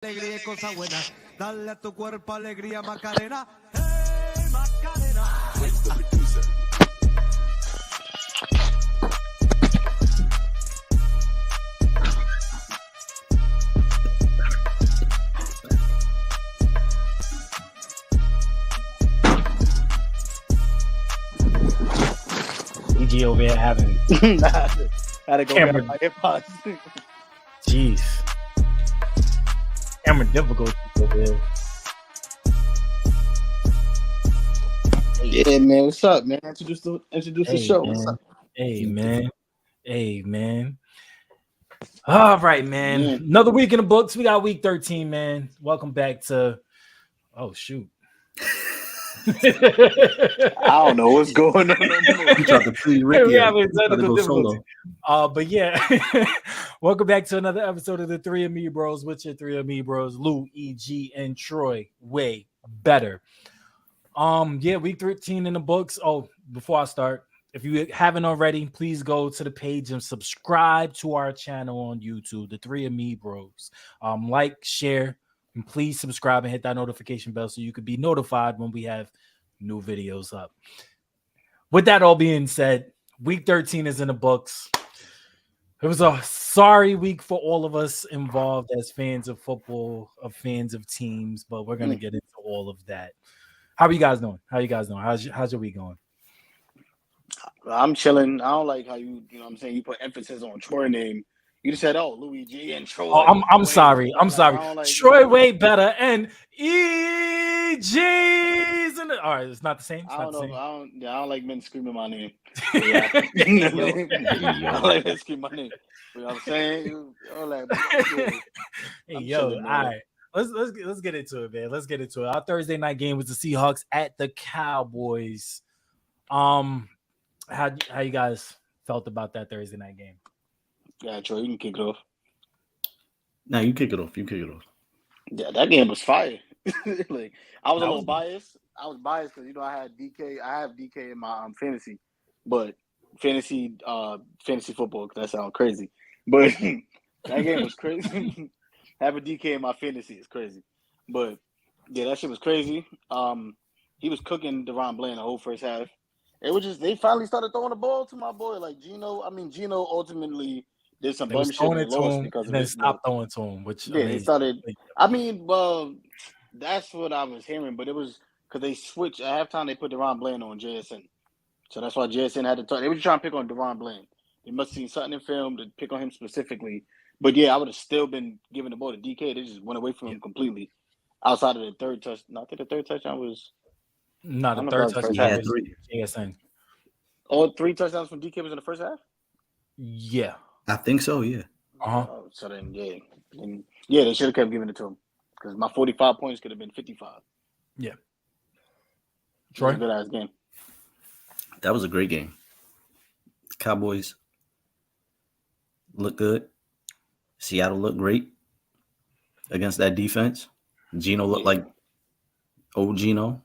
Alegría y cosas buenas. Dale a tu cuerpo alegría, Macarena. ¡Hey, Macarena! EG over here having Had to go camera. back my AirPods. Jeez. Camera difficulties over here. Yeah, man. What's up, man? Introduce the show. Man. What's up? Hey, man. All right, man. Yeah. Another week in the books. We got week 13, man. Welcome back to. Oh, shoot. I don't know what's going on. You tried to pre Ricky. But yeah, welcome back to another episode of the Three Amibros with your three Amibros, Lou, EG, and Troy. Way better. Yeah, week 13 in the books. Oh, before I start, if you haven't already, please go to the page and subscribe to our channel on YouTube, the Three Amibros. Like, share, and please subscribe and hit that notification bell so you could be notified when we have new videos up. With that all being said, week 13 is in the books. It was a sorry week for all of us involved as fans of football, of fans of teams, but we're going to get into all of that. How are you guys doing? How's your week going? I'm chilling. I don't like how you know what I'm saying, you put emphasis on Troy name. You just said, oh, Luigi and Troy. Oh, I'm sorry. I'm sorry. Like, Troy way better and EG's in the, all right, it's not the same. I don't like men screaming my name. Yeah. I don't like men screaming my name. You know what I'm saying? All right. Let's get into it, man. Let's get into it. Our Thursday night game was the Seahawks at the Cowboys. How you guys felt about that Thursday night game? Yeah, Troy, you can kick it off. Nah, you kick it off. Yeah, that game was fire. Like, I was a little biased. I was biased because I had DK. I have DK in my fantasy, but fantasy football. That sounds crazy, but that game was crazy. Having DK in my fantasy is crazy, but yeah, that shit was crazy. He was cooking Deron Bland the whole first half. It was just they finally started throwing the ball to my boy like Gino. I mean, Gino ultimately did some bum shit and lost because of it. Then stopped throwing to him, which they started. I mean, well, that's what I was hearing, but it was because they switched at halftime. They put Deron Bland on JSN, so that's why JSN had to talk. They were just trying to pick on Deron Bland. They must have seen something in film to pick on him specifically. But yeah, I would have still been giving the ball to DK. They just went away from him completely. Outside of the third touch, I think the third touchdown was. No, the third touchdown was JSN. All three touchdowns from DK was in the first half? Yeah. I think so, yeah. So then, yeah, they should have kept giving it to him because my 45 points could have been 55. Yeah. Troy? Good ass game. That was a great game. Cowboys look good. Seattle looked great against that defense. Gino looked like old Gino.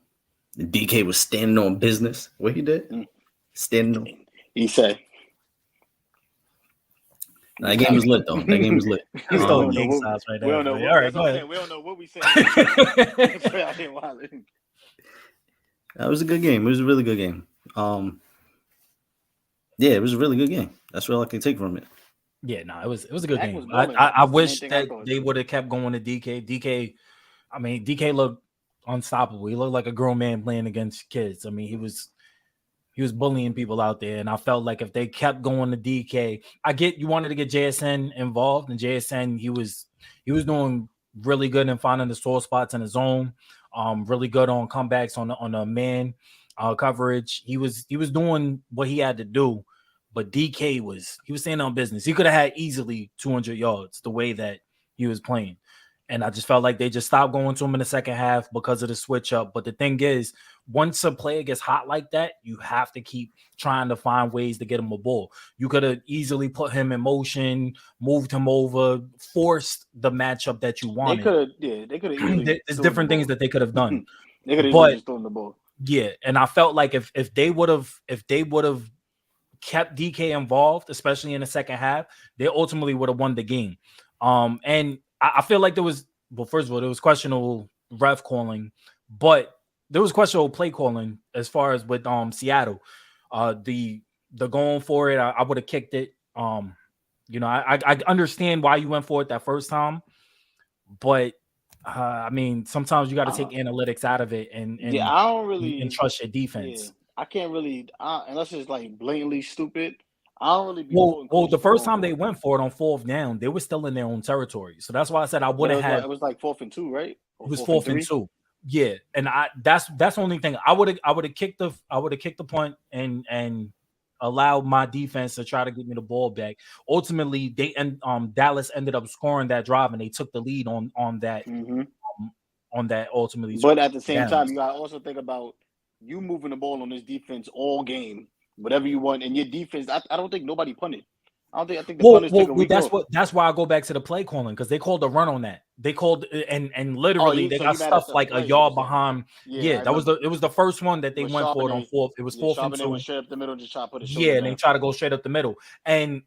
The DK was standing on business. What he did? Standing on. He said. That game was lit, though. He's throwing gang size right now. We don't know. All right, go ahead. We don't know what we said. That was a good game. It was a really good game. Yeah, it was a really good game. That's what I can take from it. Yeah, no, it was a good game. I wish that they would have kept going to DK. DK looked unstoppable. He looked like a grown man playing against kids. I mean, he was bullying people out there, and I felt like if they kept going to DK, I get you wanted to get JSN involved, and JSN he was doing really good in finding the sore spots in his zone. Really good on comebacks on the man coverage. He was doing what he had to do. But DK was staying on business. He could have had easily 200 yards the way that he was playing. And I just felt like they just stopped going to him in the second half because of the switch up. But the thing is, once a player gets hot like that, you have to keep trying to find ways to get him a ball. You could have easily put him in motion, moved him over, forced the matchup that you wanted. They could have. There's different things that they could have done. They could have just thrown the ball. Yeah, and I felt like if they would have kept DK involved, especially in the second half, they ultimately would have won the game. And I feel like there was well, first of all, there was questionable ref calling, but there was questionable play calling as far as with Seattle. The going for it, I would have kicked it. I understand why you went for it that first time, but I mean, sometimes you got to take analytics out of it and I don't really and trust your defense. Yeah, I can't really unless it's like blatantly stupid. I don't really be well, the first time they went for it on 4th down, they were still in their own territory. So that's why I said I wouldn't have. It was like 4th and 2, right? It was 4th and 2. Yeah, and that's the only thing I would have kicked the punt and allowed my defense to try to get me the ball back. Ultimately, Dallas ended up scoring that drive and they took the lead on that on that ultimately. But at the same time, you gotta also think about you moving the ball on this defense all game, whatever you want, and your defense. I don't think nobody punted. I think the punters took a week off. That's why I go back to the play calling because they called a run on that. They called and literally they got stuff like a yard behind. Yeah, it was the first one that they went for it on 4th. It was 4th and 2. Went straight up the middle, just try to put it. And they try to go straight up the middle. And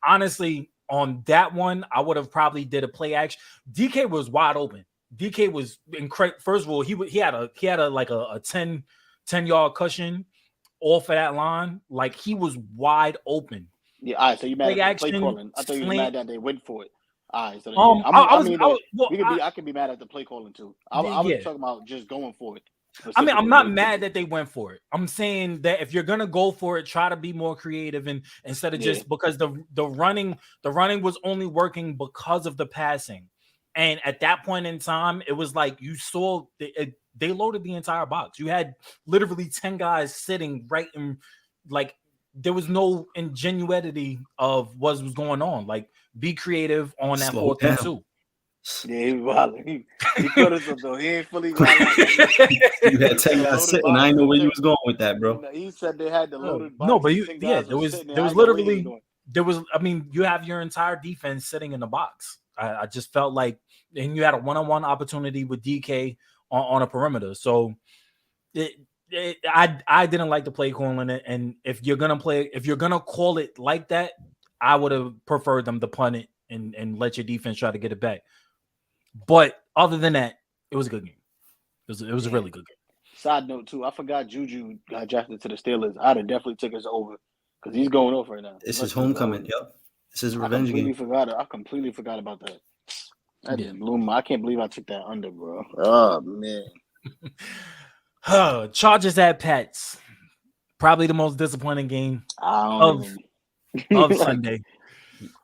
honestly, on that one, I would have probably did a play action. DK was wide open. DK was incredible. First of all, he had a like a 10-yard cushion off of that line. Like he was wide open. Yeah, all right. So you mad at the play calling? I thought you were mad that they went for it. All right. So I can be mad at the play calling too. I was talking about just going for it. I mean, I'm not mad that they went for it. I'm saying that if you're gonna go for it, try to be more creative and instead of just because the running was only working because of the passing. And at that point in time, it was like you saw they loaded the entire box. You had literally 10 guys sitting right in like. There was no ingenuity of what was going on. Like, be creative on that 4th and 2. Yeah, he was wild. He cut us up though. He ain't fully wild. You had 10 guys sitting. I didn't know where you was going with that, bro. He said they had the loaded box. No, but there was literally I mean, you have your entire defense sitting in the box. I just felt like, and you had a one-on-one opportunity with DK on a perimeter. So I didn't like the play calling it, and if you're gonna call it like that, I would have preferred them to punt it and let your defense try to get it back. But other than that, it was a good game. It was a really good game. Side note too, I forgot Juju got drafted to the Steelers. I'd have definitely took us over because he's going off right now. This is homecoming. Yep, this is a revenge game. I completely forgot about that. That just blew my. I can't believe I took that under, bro. Oh man. Chargers at Pats. Probably the most disappointing game of Sunday.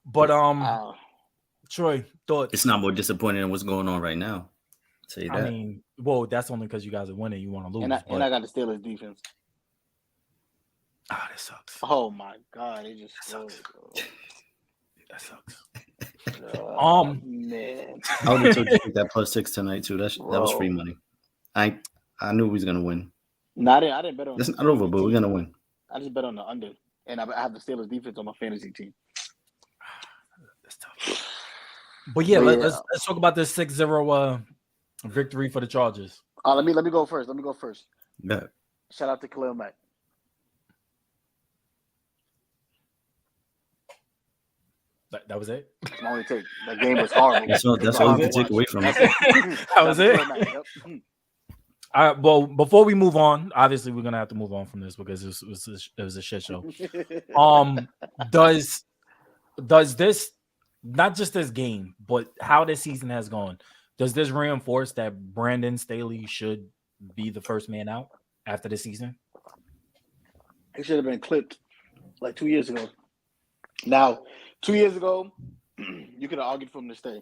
But Troy, thoughts? It's not more disappointing than what's going on right now. I'll tell you that. I mean, well, that's only because you guys are winning. You want to lose. And I got the Steelers defense. That sucks. Oh my god, it just sucks. That sucks. Man. I would have told you that +6 tonight too. That was free money. I knew we was gonna win. No, I didn't bet on. It's not over, but we're gonna win. I just bet on the under, and I have the Steelers defense on my fantasy team. That's tough. But yeah, let's talk about this 6-0 victory for the Chargers. Let me go first. Yeah. Shout out to Khalil Mack. That was it. That's my only take. That game was horrible. That's all you can take away from it. That was it. All right. Well, before we move on, obviously we're gonna have to move on from this because it was a shit show. Does this, not just this game, but how this season has gone, does this reinforce that Brandon Staley should be the first man out after the season? He should have been clipped like 2 years ago. Now, 2 years ago, you could have argued for him to stay.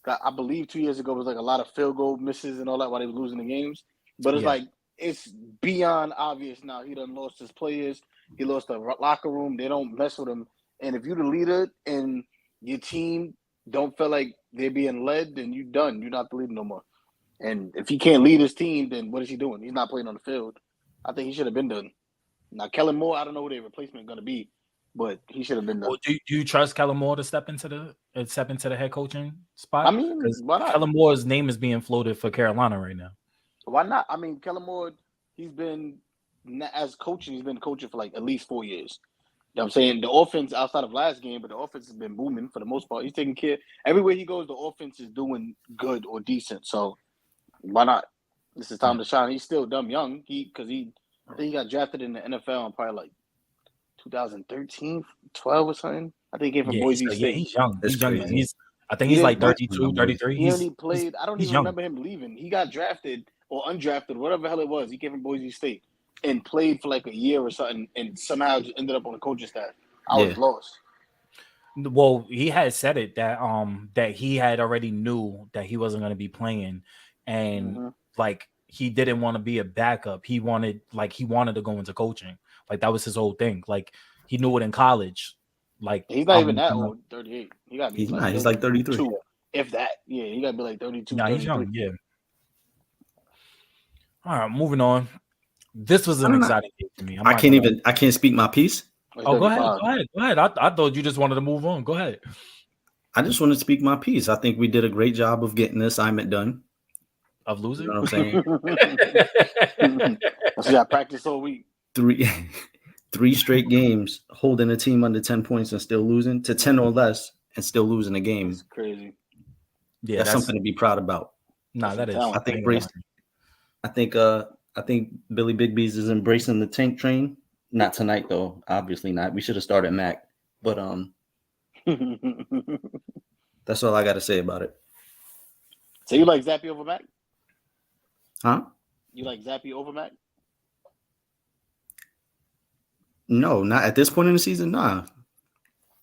I believe 2 years ago was like a lot of field goal misses and all that while they were losing the games. But it's like, it's beyond obvious now. He done lost his players. He lost the locker room. They don't mess with him. And if you're the leader and your team don't feel like they're being led, then you're done. You're not the leader no more. And if he can't lead his team, then what is he doing? He's not playing on the field. I think he should have been done. Now, Kellen Moore, I don't know who their replacement is going to be, but he should have been done. Well, do you trust Kellen Moore to step into the head coaching spot? I mean, why not? Kellen Moore's name is being floated for Carolina right now. Why not? I mean, Kellen Moore, he's been coaching for like at least 4 years. know what I'm saying? The offense outside of last game, but the offense has been booming for the most part. He's taking care. Everywhere he goes, the offense is doing good or decent. So why not? This is time to shine. He's still dumb young. I think he got drafted in the NFL in probably like 2013, 12 or something. I think he came from Boise State. Yeah, he's young. That's he's young. crazy. I think he's like 32, 33. He only played. I don't even young. remember him leaving. He got drafted or undrafted, whatever the hell it was. He came from Boise State and played for like a year or something, and somehow just ended up on the coaching staff. I was lost. Well, he had said it that he had already knew that he wasn't going to be playing, and like he didn't want to be a backup. He wanted to go into coaching. Like that was his whole thing. Like he knew it in college. Like he's not even that old. 38. He got. He's not. He's like 33. If that. Yeah, he got to be like 32. Nah, he's young. Yeah. All right, moving on. This was an exciting game to me. I can't speak my piece. Oh, go ahead. I thought you just wanted to move on. Go ahead. I just want to speak my piece. I think we did a great job of getting the assignment done. Of losing? You know what I'm saying? That's what I practiced all week. Three straight games holding a team under 10 points and still losing to 10 or less and still losing a game. It's crazy. Yeah, that's something to be proud about. Nah, that is. I think Billy Bigbees is embracing the tank train. Not tonight, though. Obviously not. We should have started Mac. But that's all I got to say about it. So you like Zappy over Mac? Huh? You like Zappy over Mac? No, not at this point in the season. Nah,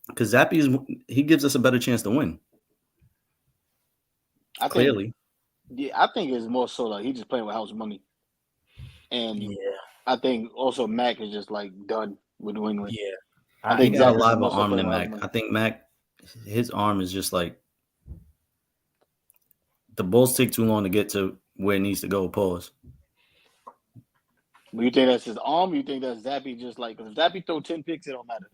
because Zappy he gives us a better chance to win. Clearly. I think it's more so like he's just playing with house money. And I think also Mac is just like done with New England. Yeah. I think got a lot of arm than Mac. I think Mac, his arm is just like the balls take too long to get to where it needs to go. Pause. But you think that's his arm? Or you think that's Zappy just like, because if Zappy throw 10 picks, it don't matter.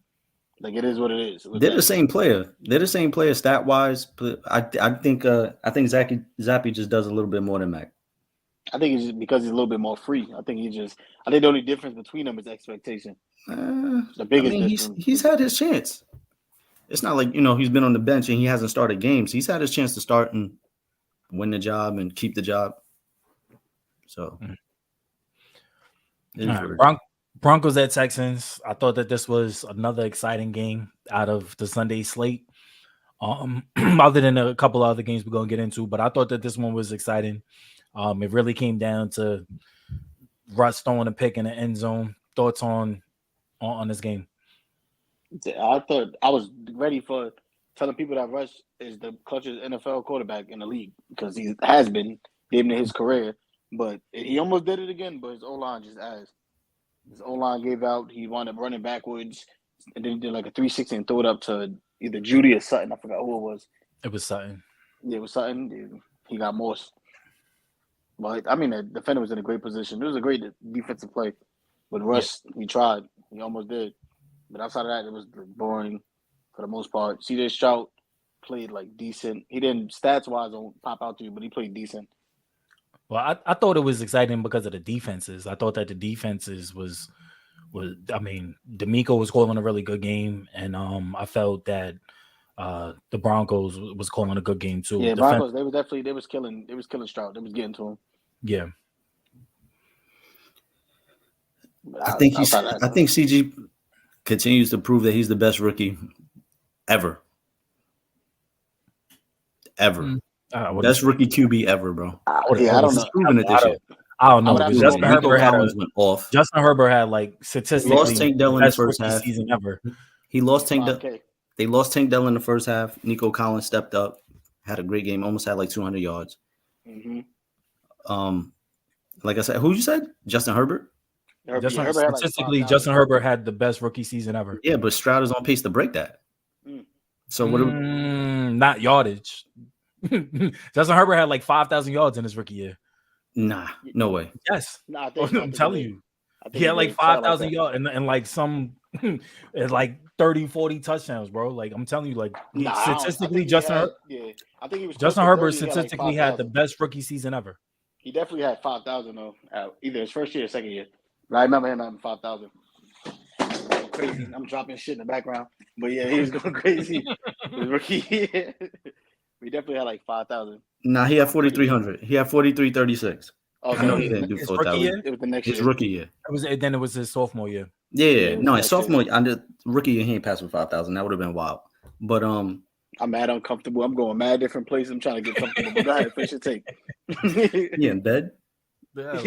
Like it is what it is. They're the same player. They're the same player stat wise. But I think Zappy just does a little bit more than Mac. I think it's just because he's a little bit more free. I think the only difference between them is expectation. The biggest difference. He's had his chance. It's not like, he's been on the bench and he hasn't started games. He's had his chance to start and win the job and keep the job. So. Broncos at Texans. I thought that this was another exciting game out of the Sunday slate. Other than a couple other games we're gonna get into, but I thought that this one was exciting. It really came down to Russ throwing a pick in the end zone. Thoughts on this game? I thought I was ready for telling people that Russ is the clutchest NFL quarterback in the league because he has been even in his career. But he almost did it again, but his O-line just asked. His O-line gave out. He wound up running backwards, and then he did like a 360 and threw it up to either Judy or Sutton. I forgot who it was. It was Sutton. Yeah, it was Sutton. He got Morse. But, I mean, the defender was in a great position. It was a great defensive play. But Russ, he tried. He almost did. But outside of that, it was boring for the most part. C.J. Stroud played, like, decent. He didn't, stats-wise, don't pop out to you, but he played decent. Well, I thought it was exciting because of the defenses. I thought that the defenses was D'Amico was calling a really good game, and I felt that the Broncos was calling a good game too. Yeah, Broncos they was killing Stroud. They was getting to him. Yeah. I think CG continues to prove that he's the best rookie ever. Best rookie QB ever, bro. I don't know. Proven it this year. I don't know. Justin Herbert had like statistically lost Tank Dell in the first half season ever. He lost Tank Dell. They lost Tank Dell in the first half. Nico Collins stepped up, had a great game, almost had like 200 yards. Mm-hmm. Like I said, who you said? Justin Herbert. Statistically, Justin Herbert had the best rookie season ever. Yeah, but Stroud is on pace to break that. So what? Not yardage. Justin Herbert had like 5,000 yards in his rookie year. Nah, no way. Yes, I'm telling you, he had like 5,000 yards and like some, like 30, 40 touchdowns, bro. Like I'm telling you, like statistically, Justin Herbert statistically had the best rookie season ever. He definitely had 5,000 though, either his first year or second year. But I remember him having 5,000. crazy. I'm dropping shit in the background. But yeah, he was going crazy. His rookie year. We definitely had like 5,000. Nah, he had 4,300. He had 43.36. Oh, I know he didn't do 4,000. It was the next his year. rookie year. It was his sophomore year. Yeah, no, his sophomore year. Rookie year, he ain't passed for 5,000. That would have been wild. But I'm mad uncomfortable. I'm going mad different places. I'm trying to get comfortable. But go ahead, finish your take. Yeah, in bed. But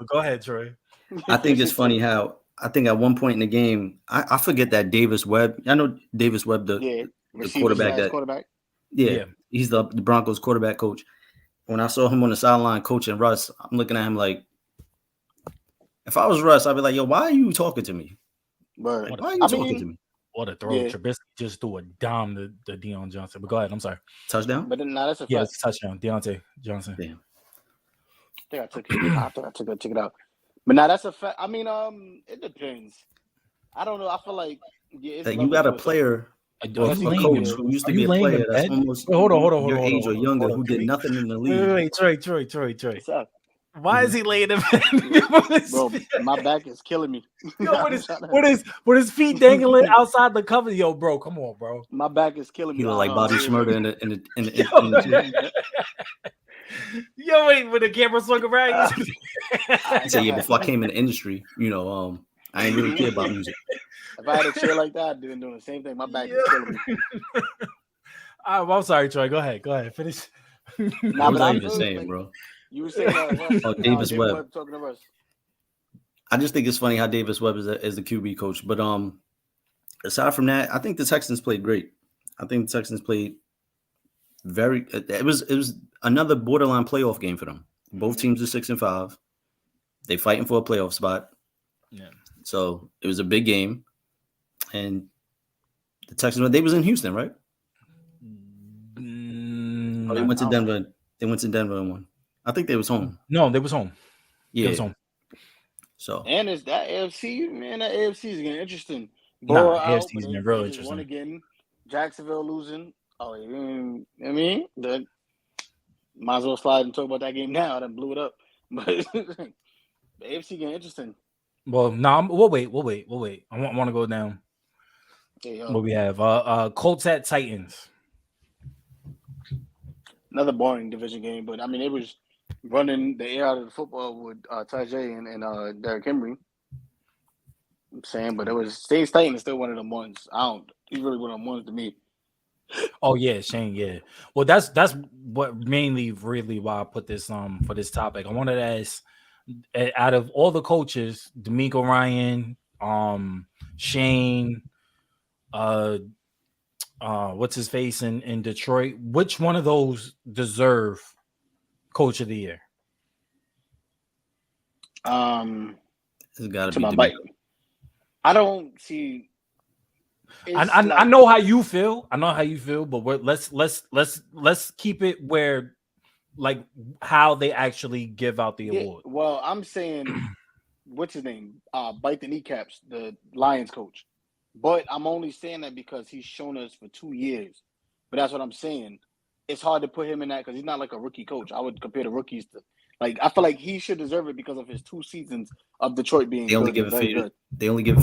go ahead, Troy. I think it's funny how I think at one point in the game, I forget that Davis Webb. I know Davis Webb, the quarterback. Yeah, he's the Broncos quarterback coach. When I saw him on the sideline coaching Russ, I'm looking at him like, if I was Russ, I'd be like, yo, why are you talking to me? But why are you talking to me? What a throw. Yeah. Trubisky just threw a dime to Deion Johnson. But go ahead. I'm sorry. Touchdown? But that's a fact. Yeah, it's a touchdown. Deontay Johnson. Damn. I think I took it. I took it out. But now that's a fact. I mean, it depends. I don't know. I feel like that you got a player a coach who used to be a player that's almost your age or younger who did nothing in the league. Wait, Troy. What's up? Why is he laying him? Bro, my back is killing me. Yo, with his feet dangling outside the cover. Yo, bro, come on, bro. My back is killing me. You look like Bobby Shmurda in the Yo, wait, when the camera swung around. He said, before I came in the industry, I ain't really care about music. If I had a chair like that, I'd be doing the same thing. My back is killing me. I'm sorry, Troy. Go ahead. Finish. Nah, but I'm just saying, bro. You were saying Davis Webb. Talking to us. I just think it's funny how Davis Webb is the QB coach. But aside from that, I think the Texans played great. I think the Texans played it was another borderline playoff game for them. Both teams are 6-5. They fighting for a playoff spot. Yeah. So it was a big game. And the Texans, they was in Houston, right? They went to Denver. They went to Denver and won. I think they was home. No, they was home. Yeah. They was home. So and it's that AFC, man. That AFC is getting interesting. AFC is getting real interesting. Won again. Jacksonville losing. Oh, I mean, might as well slide and talk about that game now. That blew it up. But the AFC getting interesting. Well, we'll wait. I want to go down. What we have? Colts at Titans. Another boring division game, but I mean, it was running the air out of the football with Tajay and Derrick Henry. I'm saying, but it was Saints Titans still one of them ones. He's really one of them ones to me. Oh yeah, Shane. Yeah. Well, that's what mainly really why I put this for this topic. I wanted to ask, out of all the coaches, D'Amico Ryan, Shane, what's his face in Detroit, which one of those deserve Coach of the Year? It's got to be D'Amico. I don't see. I know how you feel. But let's keep it where, like, how they actually give out the award. Well, I'm saying, what's his name? Bite the kneecaps, the Lions coach. But I'm only saying that because he's shown us for 2 years. But that's what I'm saying. It's hard to put him in that because he's not like a rookie coach. I would compare the rookies to. I feel like he should deserve it because of his 2 seasons of Detroit being. They only give it for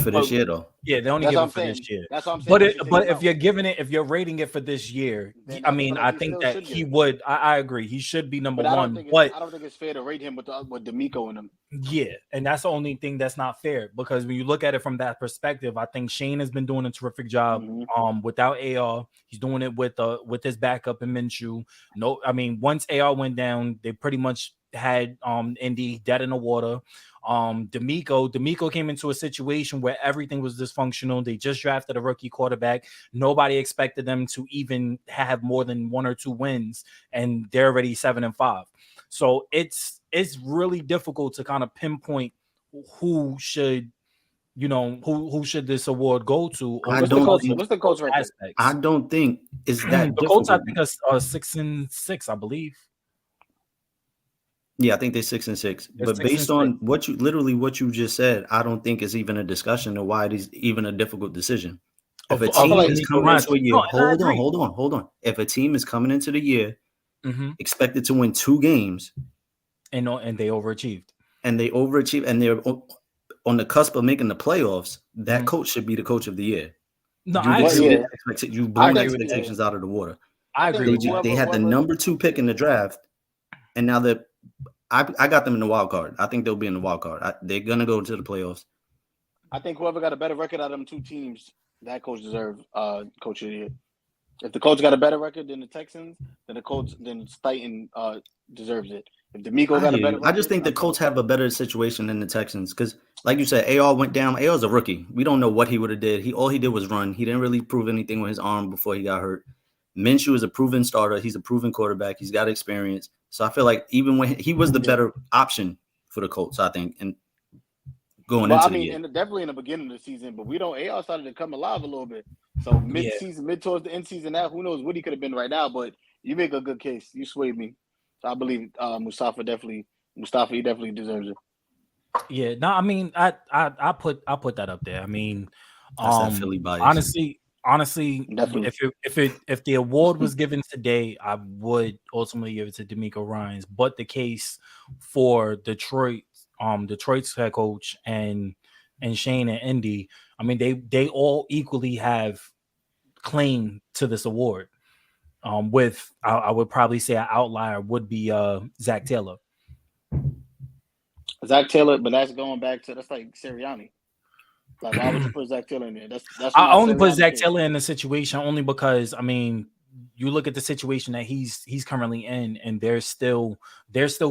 this year, though. Yeah, they only give it for this year. That's what I'm saying. But if you're rating it for this year, I mean, I think that he would. I agree. He should be number one. But I don't think it's fair to rate him with D'Amico in him. Yeah, and that's the only thing that's not fair because when you look at it from that perspective, I think Shane has been doing a terrific job. Without AR, he's doing it with his backup in Minshew. No, I mean, once AR went down, they pretty much had Indy dead in the water. D'Amico came into a situation where everything was dysfunctional. They just drafted a rookie quarterback. Nobody expected them to even have more than 1 or 2 wins, and they're already 7-5. So it's really difficult to kind of pinpoint who should, who should this award go to. What's the coach record? I don't think it's that the Colts, I think, are 6-6, I believe. Yeah, I think they're 6-6. But based on what you just said, I don't think it's even a discussion of why it is even a difficult decision. If a team is coming into a year, hold on. If a team is coming into the year expected to win 2 games, and they overachieved, and they're on the cusp of making the playoffs, that coach should be the coach of the year. No, I agree. You've blown expectations out of the water. I agree. They had the number 2 pick in the draft, and now I got them in the wild card. I think they'll be in the wild card. They're gonna go to the playoffs. I think whoever got a better record out of them 2 teams, that coach deserves coach of the year. If the coach got a better record than the Texans, then Stuyton deserves it. If D'Amico got a better record, I just think the Colts have a better situation than the Texans because, like you said, AR went down. AR's a rookie. We don't know what he would have did. All he did was run. He didn't really prove anything with his arm before he got hurt. Minshew is a proven starter. He's a proven quarterback. He's got experience. So I feel like even when he was the better option for the Colts, I think, and going into the year. And definitely in the beginning of the season, but AR started to come alive a little bit. So mid-season, mid towards the end season now, who knows what he could have been right now, but you make a good case. You swayed me. So I believe Mustafa definitely deserves it. Yeah, no, I mean, I put that up there. I mean, that's that Philly bias. Honestly, if the award was given today, I would ultimately give it to D'Amico Ryans. But the case for Detroit's head coach and Shane and Indy, I mean, they all equally have claim to this award. With I would probably say an outlier would be Zach Taylor. But that's going back to that's like Sirianni. Like, why would you put Zach Taylor in there? That's I only put Zach Taylor in the situation only because, I mean, you look at the situation that he's currently in, and they're still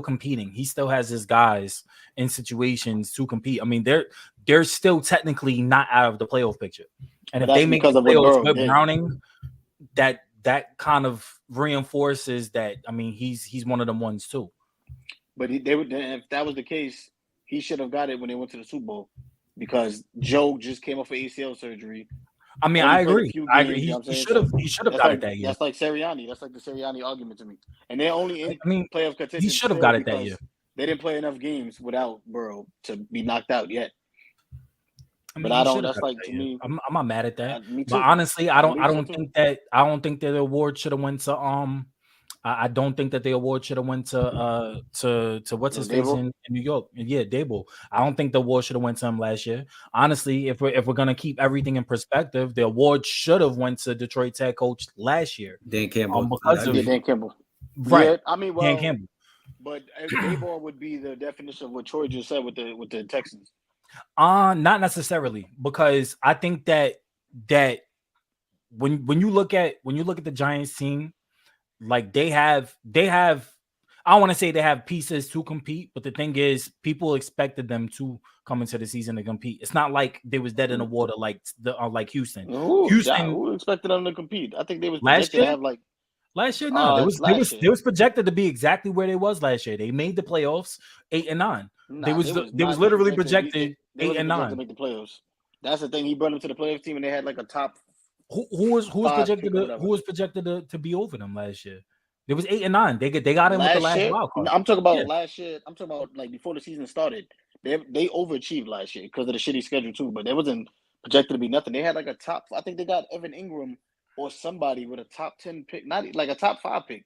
competing. He still has his guys in situations to compete. I mean, they're still technically not out of the playoff picture. And if they make the playoffs with Browning, that kind of reinforces that. I mean, he's one of them ones too. But if that was the case, he should have got it when they went to the Super Bowl. Because Joe just came off of ACL surgery. I mean, I agree. He should have got it that year. That's like Sirianni. That's like the Sirianni argument to me. And they're only in playoff contention. He should have got it that year. They didn't play enough games without Burrow to be knocked out yet. I mean, that's like to me. I'm not mad at that. But honestly, I don't think that the award should have went to I don't think that the award should have went to what's his face in New York. Yeah, Dable. I don't think the award should have went to him last year. Honestly, if we're gonna keep everything in perspective, the award should have went to Detroit's head coach last year. Dan Campbell. Dan Campbell. Right. Yeah, I mean, Dan Campbell. But Dable would be the definition of what Troy just said with the Texans. Not necessarily, because I think that when you look at the Giants team. Like they have I don't want to say they have pieces to compete, but the thing is, people expected them to come into the season to compete. It's not like they was dead in the water like Houston. Who expected them to compete? I think they was projected to have like last year. No, they was projected to be exactly where they was last year. They made the playoffs 8 and 9. They was literally projected 8 and 9 to make the playoffs. That's the thing. He brought them to the playoff team, and they had like a top. Who was projected to be over them last year? It was 8 and 9. They got in with the last wild card. I'm talking about last year. I'm talking about like before the season started. They overachieved last year because of the shitty schedule too. But they wasn't projected to be nothing. They had like a top. I think they got Evan Ingram or somebody with a top 10 pick, not like a top 5 pick.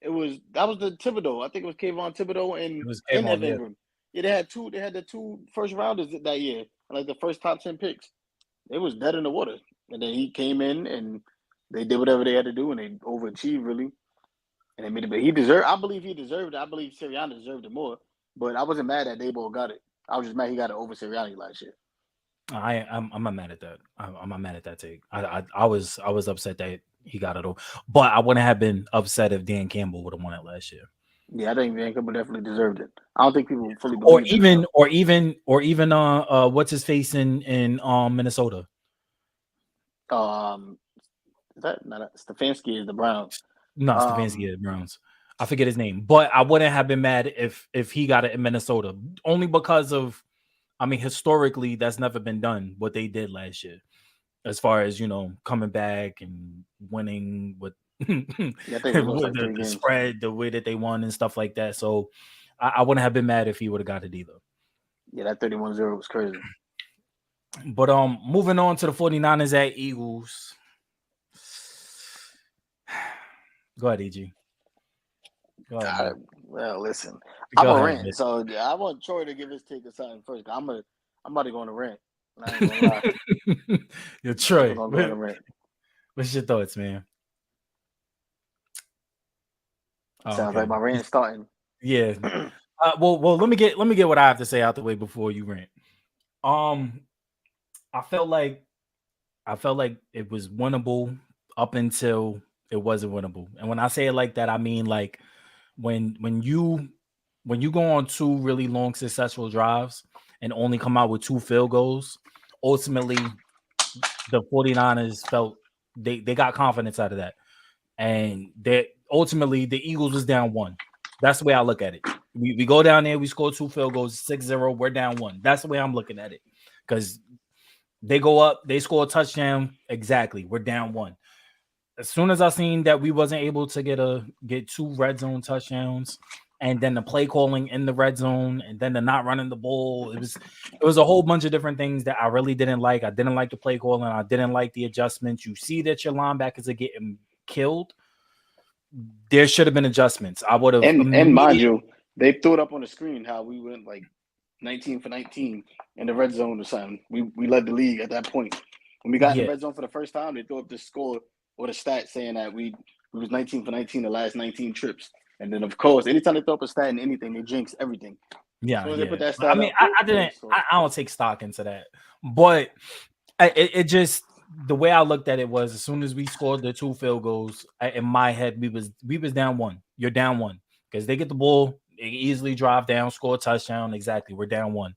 That was the Thibodeau. I think it was Kayvon Thibodeau and Evan Ingram. Yeah, they had the 2 first rounders that year, like the first top 10 picks. It was dead in the water. And then he came in and they did whatever they had to do and they overachieved really. And they made it. But I believe he deserved it. I believe Sirianni deserved it more. But I wasn't mad that Daboll got it. I was just mad he got it over Sirianni last year. I'm not mad at that. I'm not mad at that take. I was upset that he got it over. But I wouldn't have been upset if Dan Campbell would have won it last year. Yeah, I think Dan Campbell definitely deserved it. I don't think people fully believe or even what's his face in Minnesota. Stefanski is the Browns. No, Stefanski is the Browns. I forget his name, but I wouldn't have been mad if he got it in Minnesota, only because of, I mean, historically that's never been done what they did last year, as far as coming back and winning with the spread, the way that they won and stuff like that. So I wouldn't have been mad if he would have got it either. Yeah, that 31-0 was crazy. But moving on to the 49ers at Eagles. Go ahead, EG. Go ahead. Well, listen. I'm a rant, so I want Troy to give his take or something first. I'm I'm about to go on a rant. I ain't gonna lie. You're Troy. I'm gonna go on a rant. What's your thoughts, man? Sounds like my rant starting. Yeah. Well, let me get what I have to say out the way before you rant. I felt like it was winnable up until it wasn't winnable. And when I say it like that, I mean like when you go on 2 really long successful drives and only come out with 2 field goals, ultimately the 49ers felt they got confidence out of that. And that ultimately the Eagles was down 1. That's the way I look at it. We go down there, we score 2 field goals, 6-0, we're down 1. That's the way I'm looking at it. Because they go up, they score a touchdown. Exactly. We're down 1. As soon as I seen that we wasn't able to get 2 red zone touchdowns, and then the play calling in the red zone, and then the not running the ball, it was a whole bunch of different things that I really didn't like. I didn't like the play calling. I didn't like the adjustments. You see that your linebackers are getting killed. There should have been adjustments. I would have. And mind you, they threw it up on the screen how we went like 19 for 19 in the red zone or something. We led the league at that point. When we got in the red zone for the first time, they threw up the score or the stat saying that we was 19 for 19 the last 19 trips. And then of course, anytime they throw up a stat in anything, they jinx everything. Yeah, so they put that stat I mean, up, I don't take stock into that, but it just the way I looked at it was as soon as we scored the 2 field goals, in my head we was down 1. You're down 1 because they get the ball, they easily drive down, score a touchdown. Exactly, we're down 1.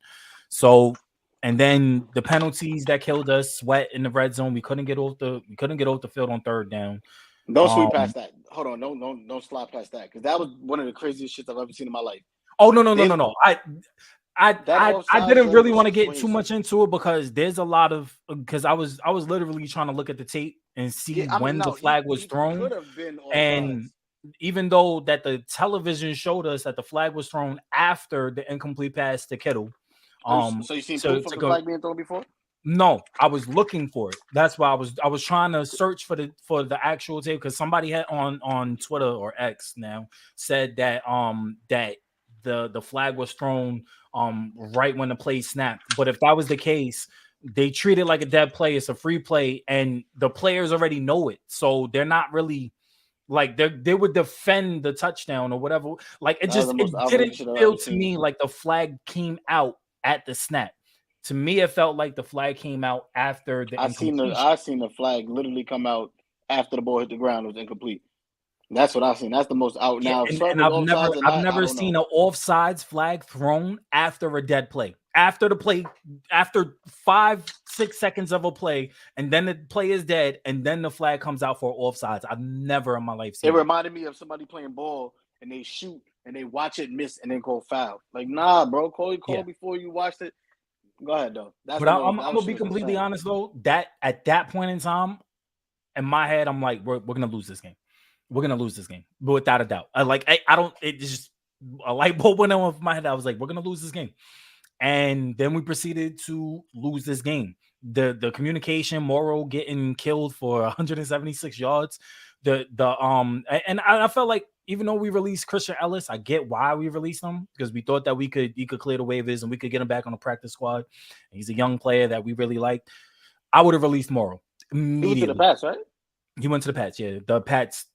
So, and then the penalties that killed us, Sweat in the red zone. We couldn't get off the field on 3rd down. Don't sweep past that. Hold on, don't slide past that because that was one of the craziest shits I've ever seen in my life. Oh no. I didn't really want to get too much into it because there's a lot of I was literally trying to look at the tape and see when the flag was thrown. And even though that the television showed us that the flag was thrown after the incomplete pass to Kittle. So you seen proof of the flag being thrown before? No, I was looking for it. That's why I was trying to search for the actual tape because somebody had on Twitter or X now said that that the flag was thrown right when the play snapped. But if that was the case, they treat it like a dead play. It's a free play, and the players already know it, so they're not really like they would defend the touchdown or whatever. Like it didn't feel to me like the flag came out at the snap. To me, it felt like the flag came out after the incompletion. I seen the flag literally come out after the ball hit the ground. It was incomplete. That's what I've seen. That's the most out now. And I've never seen an offsides flag thrown after a dead play. After the play, after 5-6 seconds of a play, and then the play is dead, and then the flag comes out for offsides. I've never in my life seen it. It reminded me of somebody playing ball and they shoot and they watch it miss and then call foul. Like, nah, bro, call before you watched it. Go ahead, though. But I'm gonna be completely honest though. That at that point in time, in my head, I'm like, we're gonna lose this game. We're gonna lose this game, but without a doubt. I don't. It just a light bulb went on with my head. I was like, we're gonna lose this game, and then we proceeded to lose this game. The communication, Morrow getting killed for 176 yards. And I felt like even though we released Christian Ellis, I get why we released him because we thought that he could clear the waivers and we could get him back on the practice squad. He's a young player that we really liked. I would have released Morrow immediately. He went to the Pats, right? He went to the Pats. Yeah, the Pats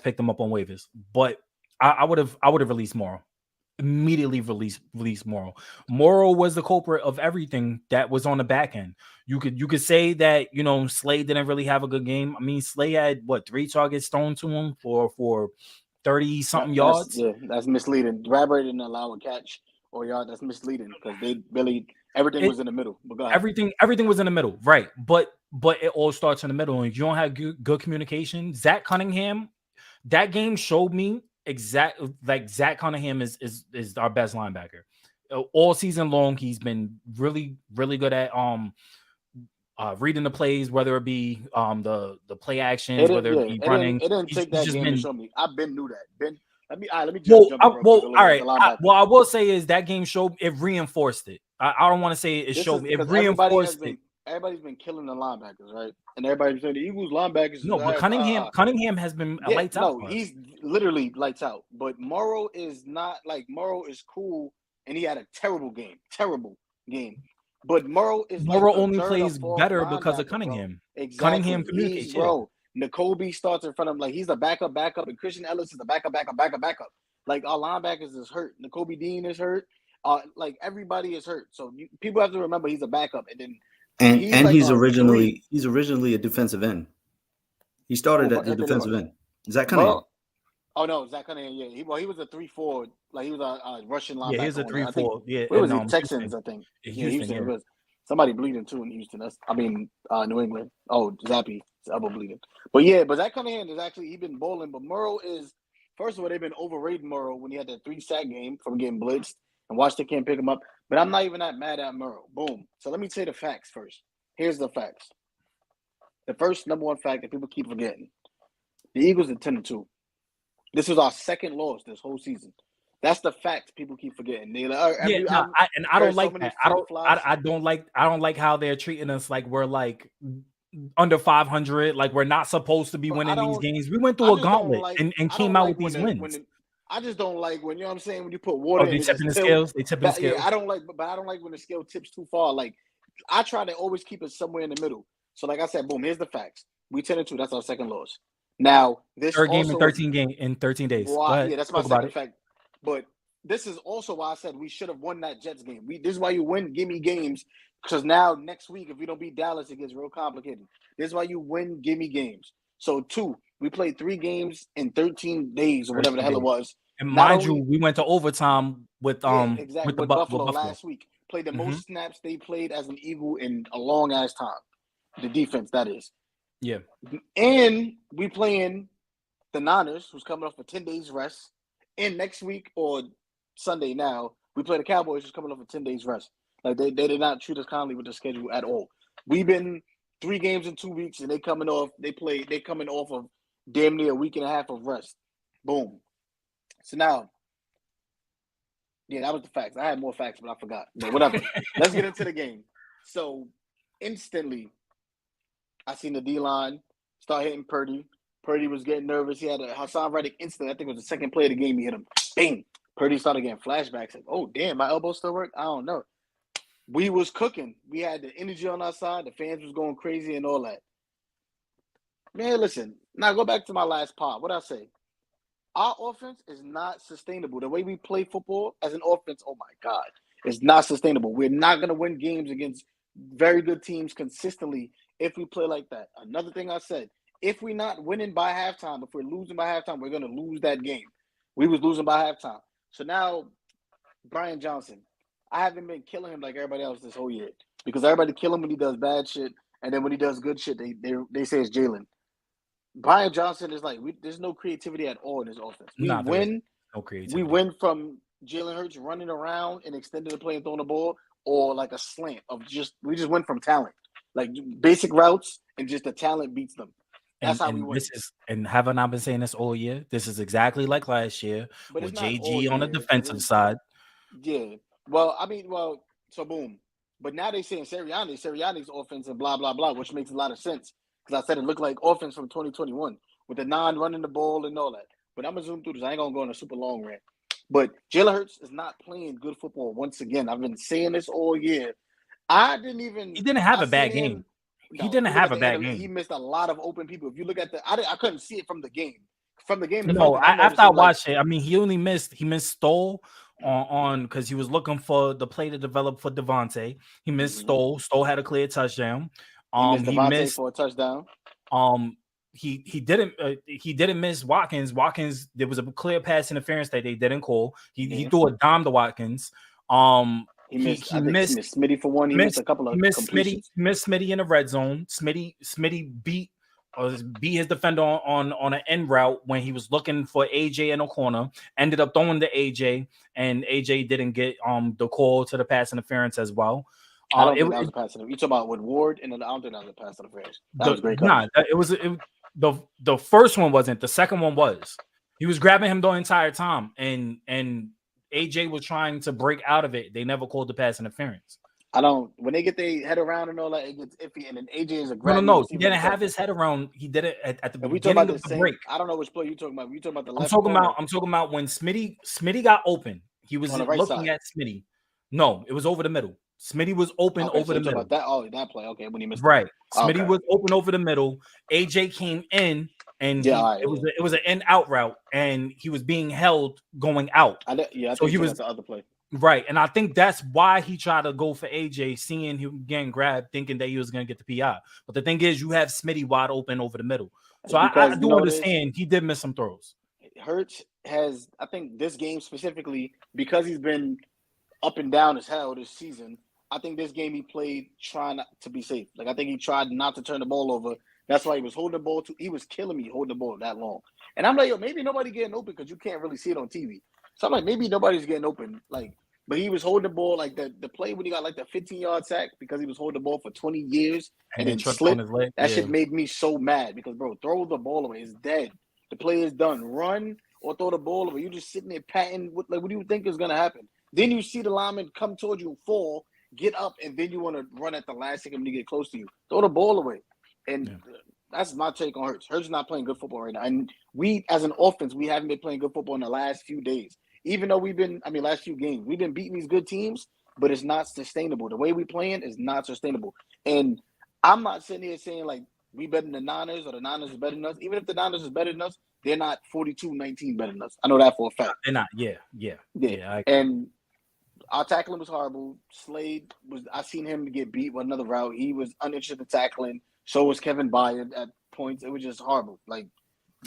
picked him up on waivers, but I would have released Morrow. Immediately release Morrow. Morrow was the culprit of everything that was on the back end. You could say that Slay didn't really have a good game. I mean, Slay had 3 targets thrown to him for 30 something yards. Yeah, that's misleading. Bradbury didn't allow a catch or yard. That's misleading because they really everything was in the middle. But go ahead. Everything was in the middle, right? But it all starts in the middle, and if you don't have good communication, Zach Cunningham, that game showed me. Zach Cunningham is our best linebacker all season long. He's been really, really good at reading the plays, whether it be the play actions, whether it be running. It didn't take that game to show me. I've been knew that. Let me jump all right. What I will say is that game showed it reinforced it. I don't want to say it showed me. It reinforced it. Everybody's been killing the linebackers, right? And everybody's saying the Eagles linebackers. No, but Cunningham has been lights out. No, he's literally lights out. But Morrow is not like Morrow is cool, and he had a terrible game. But Murrow is Murrow like only plays better because of Cunningham. Exactly. Cunningham communicates. Bro, N'Kobe starts in front of him like he's the backup, and Christian Ellis is the backup. Like our linebackers is hurt. N'Kobe Dean is hurt. Like everybody is hurt. So people have to remember he's a backup, and then he's originally a defensive end. He started at the defensive end. Is that Cunningham? Oh no, Zach Cunningham. Yeah, he was a 3-4. Like he was a Russian linebacker. Yeah, he was a 3-4. Yeah, it was the Texans, I think. Houston. It was somebody bleeding too in Houston. New England. Oh, Zappy, his elbow bleeding. But Zach Cunningham is actually he's been bowling. But Murrow is first of all they've been overrating Murrow when he had that 3-sack game from getting blitzed and Washington can't pick him up. But I'm not even that mad at Murrow. Boom. So let me say the facts first. Here's the facts. The first number one fact that people keep forgetting: the Eagles are 10-2. This was our second loss this whole season. That's the fact people keep forgetting. I don't like that. I don't like how they're treating us like we're like under 500, like we're not supposed to be winning these games. We went through a gauntlet and came out with these wins. I just don't like when, you know what I'm saying, when you put water in they tipping the scales. Yeah, I don't like when the scale tips too far. Like I try to always keep it somewhere in the middle. So like I said, boom, here's the facts. We 10-2. That's our second loss. Now this third game in 13 days. Well, yeah, that's my second fact. But this is also why I said we should have won that Jets game. This is why you win gimme games, because now next week if we don't beat Dallas, it gets real complicated. This is why you win gimme games. So 2, we played 3 games in 13 days or whatever the hell it was. And mind you, we went to overtime with with Buffalo last week. Played the most snaps they played as an Eagle in a long ass time. The defense, that is. Yeah. And we playing the Niners, who's coming off a 10 days rest. And next week or Sunday now, we play the Cowboys, who's coming off a 10 days rest. Like they did not treat us kindly with the schedule at all. We've been 3 games in 2 weeks, and they coming off of damn near a week and a half of rest. Boom. So now, yeah, that was the facts. I had more facts, but I forgot. But whatever. Let's get into the game. So instantly, I seen the D-line start hitting Purdy. Purdy was getting nervous. He had a Hassan Reddick instant. I think it was the second play of the game. He hit him. Bang. Purdy started getting flashbacks. Like, oh, damn, my elbow still work? I don't know. We was cooking. We had the energy on our side. The fans was going crazy and all that. Man, listen. Now go back to my last pod. What I say? Our offense is not sustainable. The way we play football as an offense, oh, my God, is not sustainable. We're not going to win games against very good teams consistently if we play like that. Another thing I said, if we're not winning by halftime, if we're losing by halftime, we're going to lose that game. We was losing by halftime. So now, Brian Johnson, I haven't been killing him like everybody else this whole year because everybody kill him when he does bad shit, and then when he does good shit, they say it's Jalen. Brian Johnson is like, there's no creativity at all in his offense. We win from Jalen Hurts running around and extending the play and throwing the ball, or like a slant of we just win from talent. Like basic routes, and just the talent beats them. That's how we win. And haven't I been saying this all year? This is exactly like last year with JG on the defensive side. Yeah. Well, so boom. But now they're saying Sirianni's offense and blah, blah, blah, which makes a lot of sense. Because I said it looked like offense from 2021 with the non-running the ball and all that. But I'm going to zoom through this. I ain't going to go on a super long rant. But Jalen Hurts is not playing good football once again. I've been saying this all year. He didn't have a bad game. He didn't have a bad game. He missed a lot of open people. If you look at I couldn't see it from the game. After I watched it, I mean, he missed Stoll on because he was looking for the play to develop for Devontae. He missed Stoll. Stoll had a clear touchdown. He missed for a touchdown. He didn't miss Watkins. Watkins, there was a clear pass interference that they didn't call. He threw a dime to Watkins. He missed Smitty for one. He missed a couple of completions. Missed Smitty in the red zone. Smitty beat his defender on an end route when he was looking for AJ in the corner. Ended up throwing to AJ, and AJ didn't get the call to the pass interference as well. I don't think that was a pass interference. You talking about with Ward, and then I don't think that was a pass interference. That was great. The first one wasn't. The second one was. He was grabbing him the entire time, and AJ was trying to break out of it. They never called the pass interference. When they get their head around and all that, it gets iffy. And then AJ is a grab. No. He didn't have his head around. He did it at the beginning of the break. I don't know which play you're talking about. You talking about the left? I'm talking about when Smitty got open. He was looking at Smitty. No, it was over the middle. Smitty was open over the middle. That play. Okay, when he missed right. Smitty was open over the middle. AJ came in, and it was an in-out route, and he was being held going out. I think he was the other play. Right, and I think that's why he tried to go for AJ, seeing him getting grabbed, thinking that he was going to get the PI. But the thing is, you have Smitty wide open over the middle. So I do understand he did miss some throws. Hurts has, I think, this game specifically, because he's been up and down as hell this season. I think this game he played trying to be safe. Like, I think he tried not to turn the ball over. That's why he was holding the ball. He was killing me holding the ball that long. And I'm like, yo, maybe nobody getting open because you can't really see it on TV. So I'm like, maybe nobody's getting open. Like, but he was holding the ball, like the play when he got like the 15-yard sack because he was holding the ball for 20 years and then slipped. That shit made me so mad because, bro, throw the ball away. It's dead. The play is done. Run or throw the ball away. You're just sitting there patting. What do you think is going to happen? Then you see the lineman come towards you, fall, get up, and then you want to run at the last second when you get close to you. Throw the ball away. And that's my take on Hurts. Hurts is not playing good football right now. And we, as an offense, we haven't been playing good football in the last few days. Even though last few games, we've been beating these good teams, but it's not sustainable. The way we playing is not sustainable. And I'm not sitting here saying, like, we better than the Niners or the Niners is better than us. Even if the Niners is better than us, they're not 42-19 better than us. I know that for a fact. They're not. Yeah. And our tackling was horrible. Slade I seen him get beat with another route. He was uninterested in tackling. So was Kevin Byard at points. It was just horrible. Like,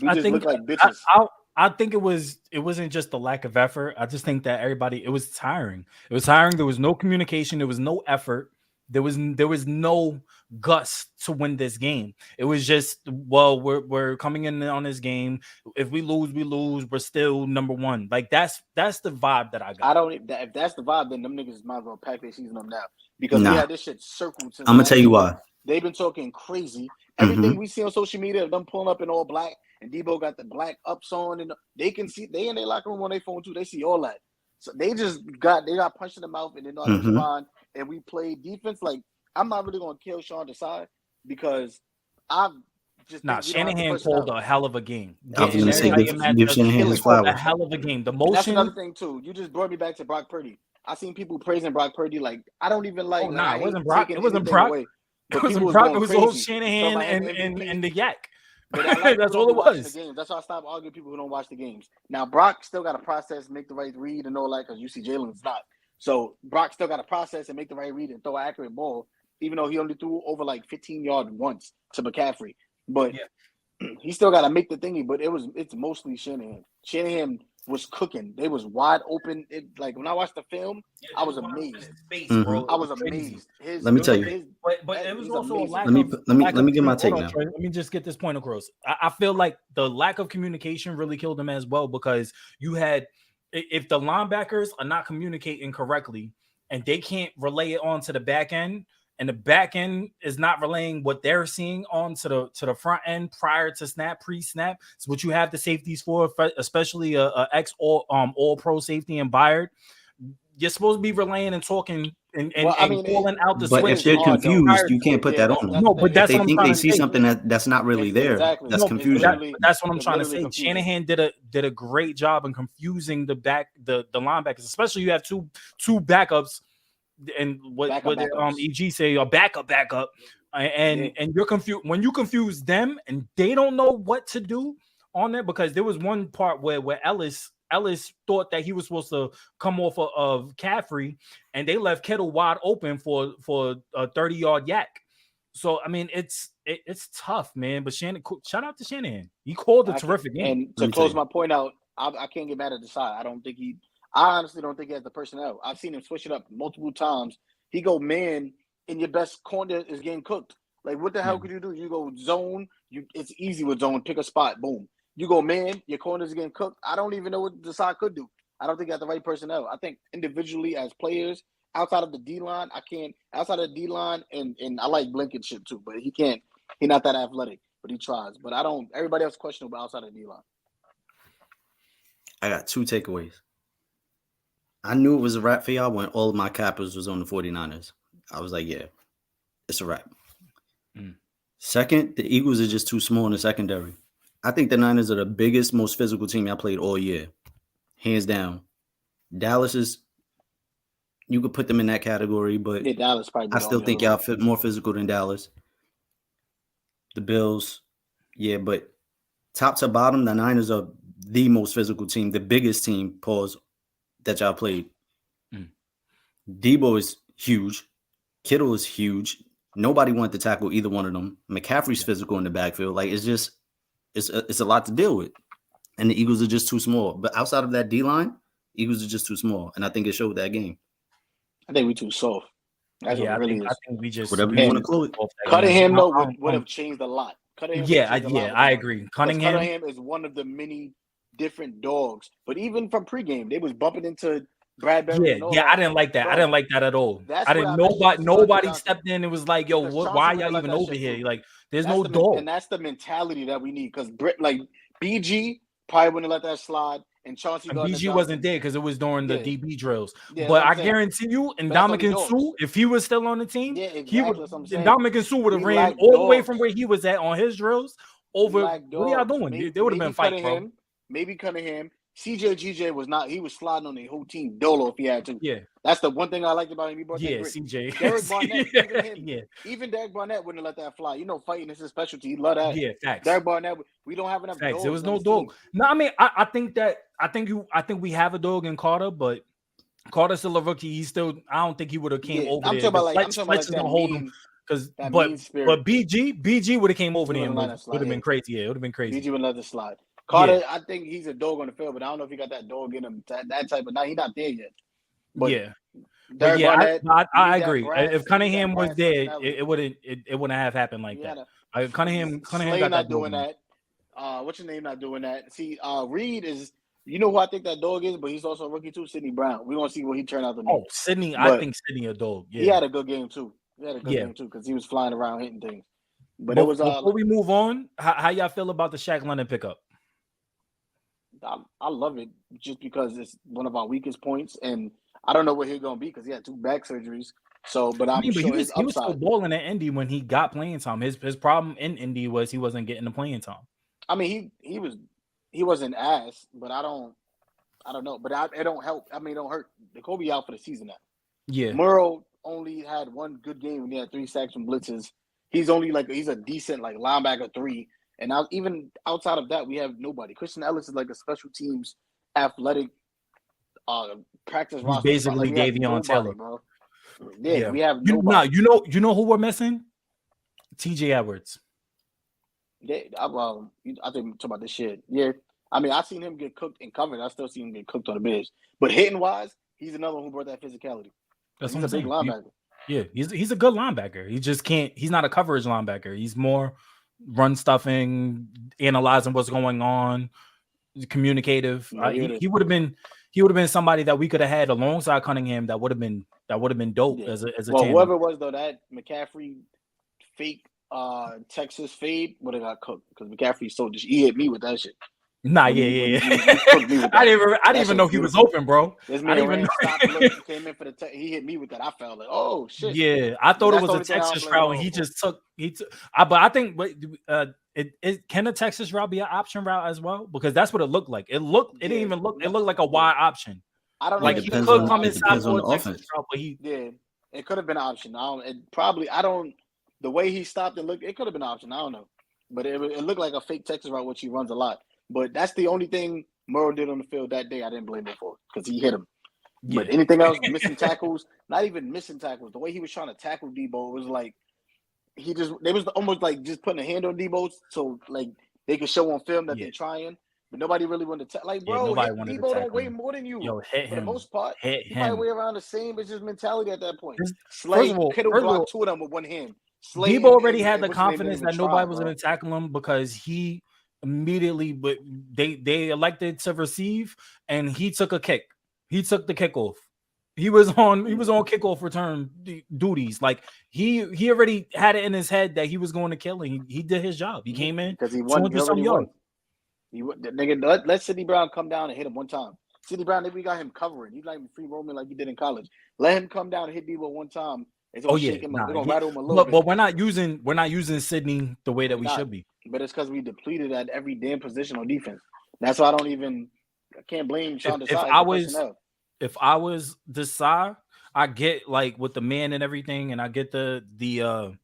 we just looked like bitches. I think it wasn't just the lack of effort. I just think that it was tiring. It was tiring. There was no communication. There was no effort. There was no guts to win this game. It was just, well, we're coming in on this game. If we lose, we lose. We're still number one. Like, that's the vibe that I got. If that's the vibe, then them niggas might as well pack their season up now because we had this shit circled. I'm gonna tell you why. They've been talking crazy. Everything we see on social media of them pulling up in all black, and Debo got the black ups on, and they can see they in their locker room on their phone too. They see all that. So they got punched in the mouth and they know how to respond. And we played defense. Like, I'm not really gonna kill Sean Desai because I've just Shanahan called a hell of a game. I was gonna say give Shanahan his flowers. A hell of a game. The motion. That's another thing too. You just brought me back to Brock Purdy. I seen people praising Brock Purdy. Like, I don't even like. It wasn't Brock. It wasn't Brock. It wasn't Brock. It was all Shanahan and the yak. That's all it was. That's why I stop arguing people who don't watch the games. Now, Brock still got to process, make the right read, and all that because you see Jalen's not. So Brock still got to process and make the right read and throw an accurate ball, even though he only threw over like 15 yards once to McCaffrey. But he still got to make the thingy. But it's mostly Shanahan. Shanahan was cooking. They was wide open. Like, when I watched the film, I was amazed. I was amazed. Let me tell you. But it was also amazing. Let me get my take now. Let me just get this point across. I feel like the lack of communication really killed them as well because you had, if the linebackers are not communicating correctly and they can't relay it on to the back end, and the back end is not relaying what they're seeing on to the front end prior to snap, pre-snap. It's what you have the safeties for, especially a all pro safety and Byard. You're supposed to be relaying and talking and calling out the switch. But if they're confused, you can't put that on them. No, but that's what I'm trying to say. They see something that's not really there. Exactly. That's confusion. That's what I'm trying to say. Shanahan did a great job in confusing the linebackers, especially you have two backups. And what EG say, a backup, and you're confused when you confuse them and they don't know what to do on there because there was one part where Ellis thought that he was supposed to come off of Caffrey and they left Kittle wide open for a 30-yard yak. So I mean it's tough, man. But shout out to Shanahan. He called a terrific game. And to close my point out, I can't get mad at the side. I honestly don't think he has the personnel. I've seen him switch it up multiple times. He go man, and your best corner is getting cooked. Like, what the hell could you do? You go zone. It's easy with zone. Pick a spot. Boom. You go man. Your corner is getting cooked. I don't even know what the side could do. I don't think he has the right personnel. I think individually as players, outside of the D line, outside of the D line, and I like Blankenship too, but he can't. He's not that athletic, but he tries. But everybody else questionable outside of the D line. I got two takeaways. I knew it was a wrap for y'all when all of my cappers was on the 49ers. I was like, yeah, it's a wrap. Second, the Eagles are just too small in the secondary. I think the Niners are the biggest, most physical team I played all year. Hands down. Dallas is You could put them in that category, but yeah, Dallas probably. I still think y'all fit more physical than Dallas. The Bills, yeah, but top to bottom, the Niners are the most physical team, the biggest team, pause, that y'all played. Debo is huge. Kittle is huge. Nobody wanted to tackle either one of them. McCaffrey's physical in the backfield. Like, it's a lot to deal with. And the Eagles are just too small. But outside of that D-line, Eagles are just too small. And I think it showed that game. I think we too soft. That's what it really is. I think we just whatever you want to call it. Cunningham though would have changed a lot. I agree. Cunningham is one of the many different dogs. But even from pregame, they was bumping into Bradbury. I didn't like that. Bro, I didn't like that at all. Nobody stepped in and was like, "Yo, why are y'all even over here?" Too. Like, there's no dog. And that's the mentality that we need. Because BG probably wouldn't let that slide. And Chauncey BG wasn't there because it was during the DB drills. But I guarantee you, Ndamukong Suh, if he was still on the team, Ndamukong Suh would have ran all the way from where he was at on his drills over. What are y'all doing? They would have been fighting, bro. Maybe Cunningham. CJ was not. He was sliding on the whole team dolo if he had to. Yeah, that's the one thing I liked about him. He brought CJ. Derek Barnett, even Derek Barnett wouldn't let that fly. You know, fighting is his specialty. He love that. Yeah, facts. Derek Barnett. We don't have enough. Facts. There was no dog. No, I mean, I think we have a dog in Carter, but Carter's still a rookie. He's still. I don't think he would have came over there. I'm talking about that hold him. Because, but BG would have came over there and would have been crazy. Yeah, it would have been crazy. BG would let it slide. Carter, I think he's a dog on the field, but I don't know if he got that dog in him. That type of. He's not there yet. But I agree. If Cunningham was there, it wouldn't have happened like that. Cunningham got not doing that. What's your name? Not doing that. See, Reed is. You know who I think that dog is, but he's also a rookie too. Sidney Brown. We gonna see what he turned out to be. Oh, Sidney! I think Sidney a dog. Yeah. He had a good game too. Because he was flying around hitting things. But it was before we move on. How y'all feel about the Shaq London pickup? I love it just because it's one of our weakest points, and I don't know where he's gonna be because he had 2 back surgeries. So, but he was still balling at Indy when he got playing time. His problem in Indy was he wasn't getting the playing time. I mean, he wasn't ass, but I don't know. But it don't help. I mean, it don't hurt. Kobe out for the season now. Yeah, Murrow only had 1 good game when he had 3 sacks from blitzes. He's only he's a decent linebacker 3. And now, even outside of that, we have nobody. Christian Ellis is like a special teams athletic practice roster. Basically, Davion Taylor, bro. Yeah, we have nobody. You know who we're missing? TJ Edwards. Yeah, I think we're talking about this shit. Yeah, I mean, I've seen him get cooked and covered. I still see him get cooked on the bench. But hitting wise, he's another one who brought that physicality. That's he's a big linebacker. He's a good linebacker. He just can't. He's not a coverage linebacker. He's more run stuffing, analyzing what's going on, communicative. He would have been somebody that we could have had alongside Cunningham. That would have been dope as a tandem. Whoever it was though, that McCaffrey fake Texas fade would have got cooked because McCaffrey he hit me with that shit. Nah, I didn't even know he was open, bro. This man came in for he hit me with that. I felt like, oh shit. Yeah, I thought it was a Texas route, and he took. But I think, can a Texas route be an option route as well? Because that's what it looked like. It didn't even look. It looked like a wide option. I don't know. Like he could come inside for a Texas route, but it could have been an option. The way he stopped and looked, it could have been an option. I don't know, but it looked like a fake Texas route, which he runs a lot. But that's the only thing Murrow did on the field that day I didn't blame him for because he hit him. Yeah. But anything else, missing tackles, not even missing tackles. The way he was trying to tackle Debo was like they was almost like just putting a hand on Debo so they could show on film that they're trying. But nobody really wanted to bro, Debo don't weigh more than you. Yo, hit him. For the most part, he probably weigh around the same. It's just mentality at that point. Slade could have blocked 2 of them with 1 hand. Debo already had the confidence that nobody was going to tackle him because he immediately, but they elected to receive, and he took a kick. He took the kickoff. He was on kickoff return duties. Like he already had it in his head that he was going to kill, and he did his job. He came in because he won. Nigga, let Sidney Brown come down and hit him 1 time. Sidney Brown, we got him covering. He's not even free roaming like he did in college. Let him come down and hit Debo 1 time. It's gonna shake him up. We're gonna rattle him a little bit. But we're not using Sidney the way that we should be. But it's because we depleted at every damn position on defense. That's why I can't blame Sean Desai. If I was Desai, I get like with the man and everything, and I get the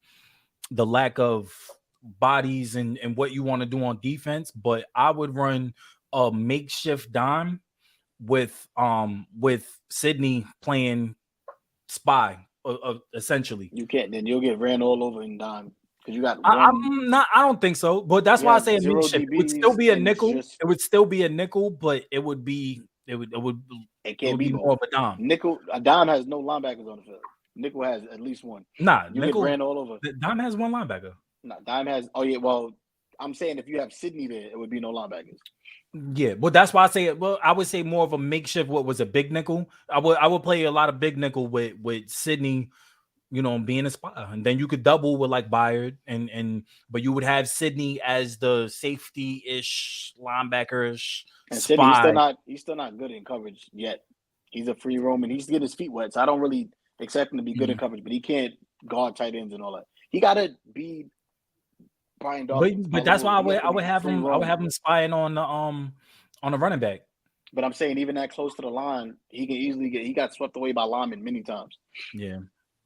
lack of bodies and what you want to do on defense, but I would run a makeshift dime with Sydney playing spy essentially. You can't, then you'll get ran all over in dime because you got I don't think so, but that's why I say a makeshift. It would still be a nickel. It would still be a nickel, but it would be it can't be more of a dime. Nickel, a dime has no linebackers on the field. Nickel has at least one. Nah, you nickel get ran all over. Dime has one linebacker. Nah, dime has. Oh yeah, well, I'm saying if you have Sydney there, it would be no linebackers. Yeah, well, that's why I say it. Well, I would say more of a makeshift. What was a big nickel? I would play a lot of big nickel with Sydney, you know, being a spy, and then you could double with like Byard, but you would have Sydney as the safety-ish linebacker-ish and spy. Sydney, he's still not good in coverage yet. He's a free roaming. He's getting his feet wet, so I don't really expect him to be good in coverage. But he can't guard tight ends and all that. He got to be Brian Dawkins. But that's why I would have him. I would have him spying on the running back. But I'm saying even that close to the line, he can easily get. He got swept away by linemen many times. Yeah.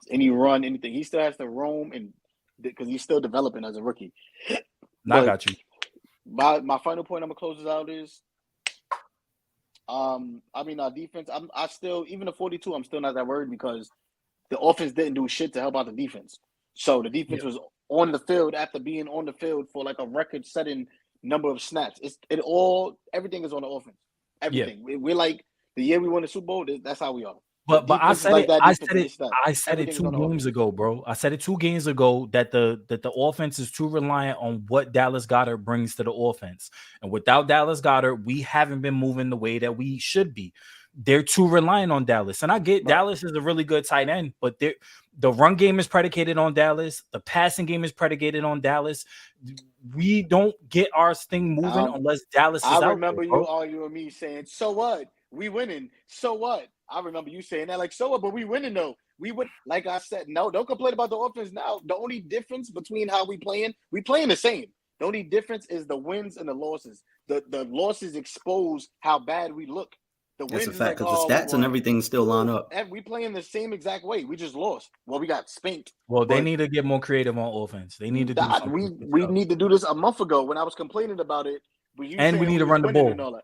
Any run, anything, he still has to roam and because he's still developing as a rookie. I got you. My final point, I'm gonna close this out is, our defense. I still, even the 42, I'm still not that worried because the offense didn't do shit to help out the defense. So the defense was on the field after being on the field for like a record-setting number of snaps. Everything is on the offense. Everything. Yeah. We're like the year we won the Super Bowl. That's how we are. But I said it. I said it 2 games ago, bro. I said it 2 games ago that the offense is too reliant on what Dallas Goedert brings to the offense, and without Dallas Goedert, we haven't been moving the way that we should be. They're too reliant on Dallas, and I get Dallas is a really good tight end, but the run game is predicated on Dallas. The passing game is predicated on Dallas. We don't get our thing moving unless Dallas is out. I remember you arguing with me saying, "So what? We winning. So what?" I remember you saying that, like, so what? But we winning though. We would, like I said, no, don't complain about the offense now. The only difference between how we playing the same. The only difference is the wins and the losses. The losses expose how bad we look. The That's wins a fact because the stats and everything still line up. And we playing the same exact way. We just lost. Well, we got spanked. Well, they need to get more creative on offense. They need to do something. We need to do this a month ago when I was complaining about it. We need to run the ball.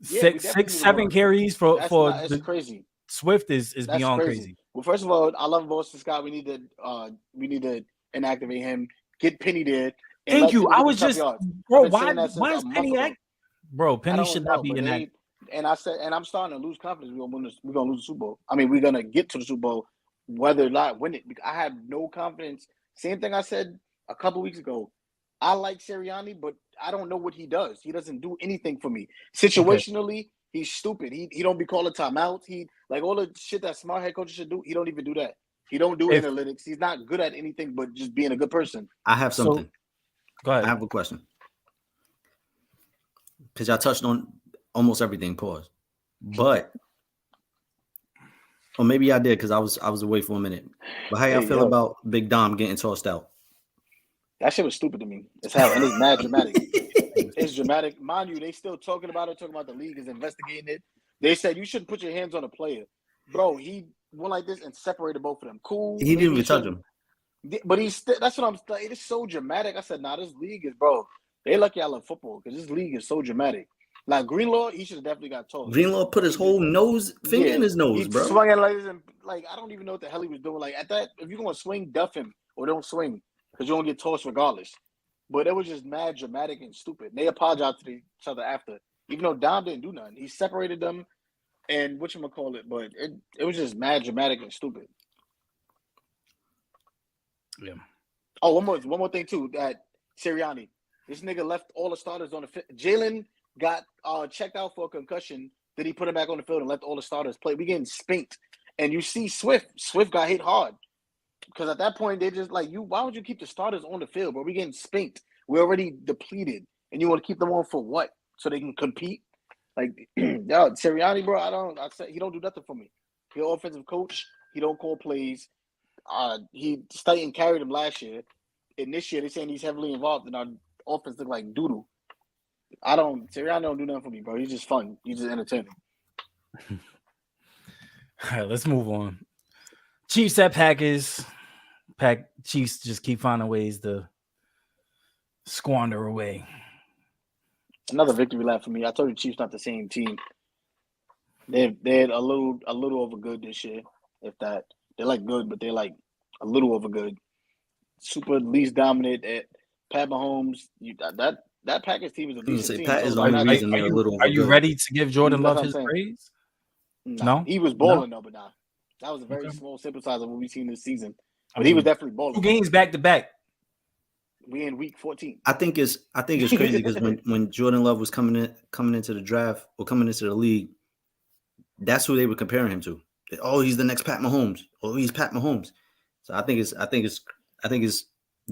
Yeah, 6-7 carries for that's crazy. Swift is beyond crazy. Well, first of all, I love Boston Scott. We need to inactivate him. Get Penny there. Thank you. I was just, bro. Why is Penny bro? Penny should not be inactive. And I said, and I'm starting to lose confidence. We're gonna lose the Super Bowl. I mean, we're gonna get to the Super Bowl, whether or not win it. I have no confidence. Same thing I said a couple weeks ago. I like Sirianni, but I don't know what he does. He doesn't do anything for me. Situationally, he's stupid. He don't be calling timeouts. He like all the shit that smart head coaches should do. He don't even do that. He don't do analytics. He's not good at anything but just being a good person. I have something. Go ahead. I have a question. Because y'all touched on almost everything. Pause. But, or maybe I did because I was away for a minute. But how y'all feel about Big Dom getting tossed out? That shit was stupid to me. It's mad dramatic. It's dramatic. Mind you, they still talking about the league is investigating it. They said you shouldn't put your hands on a player. Bro, he went like this and separated both of them. Cool. He didn't even touch him. But that's what I'm saying. It's so dramatic. I said, this league is, bro, they lucky I love football because this league is so dramatic. Like Greenlaw, he should have definitely got tossed. Greenlaw put his whole finger in his nose, bro. He swung at like this and I don't even know what the hell he was doing. Like at that, if you're gonna swing, duff him or don't swing because you're gonna get tossed regardless. But it was just mad dramatic and stupid. They apologized to each other after, even though Dom didn't do nothing. He separated them and whatchamacallit, but it was just mad dramatic and stupid. Yeah. Oh, one more thing too. That Sirianni, this nigga left all the starters on the field. Jalen got checked out for a concussion. Then he put him back on the field and let all the starters play. We getting spanked. And you see Swift got hit hard. Because at that point, they just like, why would you keep the starters on the field, bro? We're getting spanked. We're already depleted. And you want to keep them on for what? So they can compete? Like, yo, Sirianni, bro, I said he don't do nothing for me. He's an offensive coach. He don't call plays. He Staten carried him last year. And this year, they're saying he's heavily involved in our offense look like doodle. Sirianni don't do nothing for me, bro. He's just fun. He's just entertaining. All right, let's move on. Chiefs at Packers. Chiefs just keep finding ways to squander away. Another victory lap for me. I told you Chiefs not the same team. They're a little over good this year. If that, they're like good, but they're like a little over good. Super least dominant at Pat Mahomes. That Packers team is a decent team. Pat is the so only reason they're a little over Are you good. ready to give Jordan Love his praise? No, he was balling though, but nah. That was a very small sample size of what we've seen this season. But he was definitely balling. 2 games back to back. We in week 14. I think it's crazy because when Jordan Love was coming into the draft or coming into the league, that's who they were comparing him to. Oh, he's the next Pat Mahomes. Oh, he's Pat Mahomes. So I think it's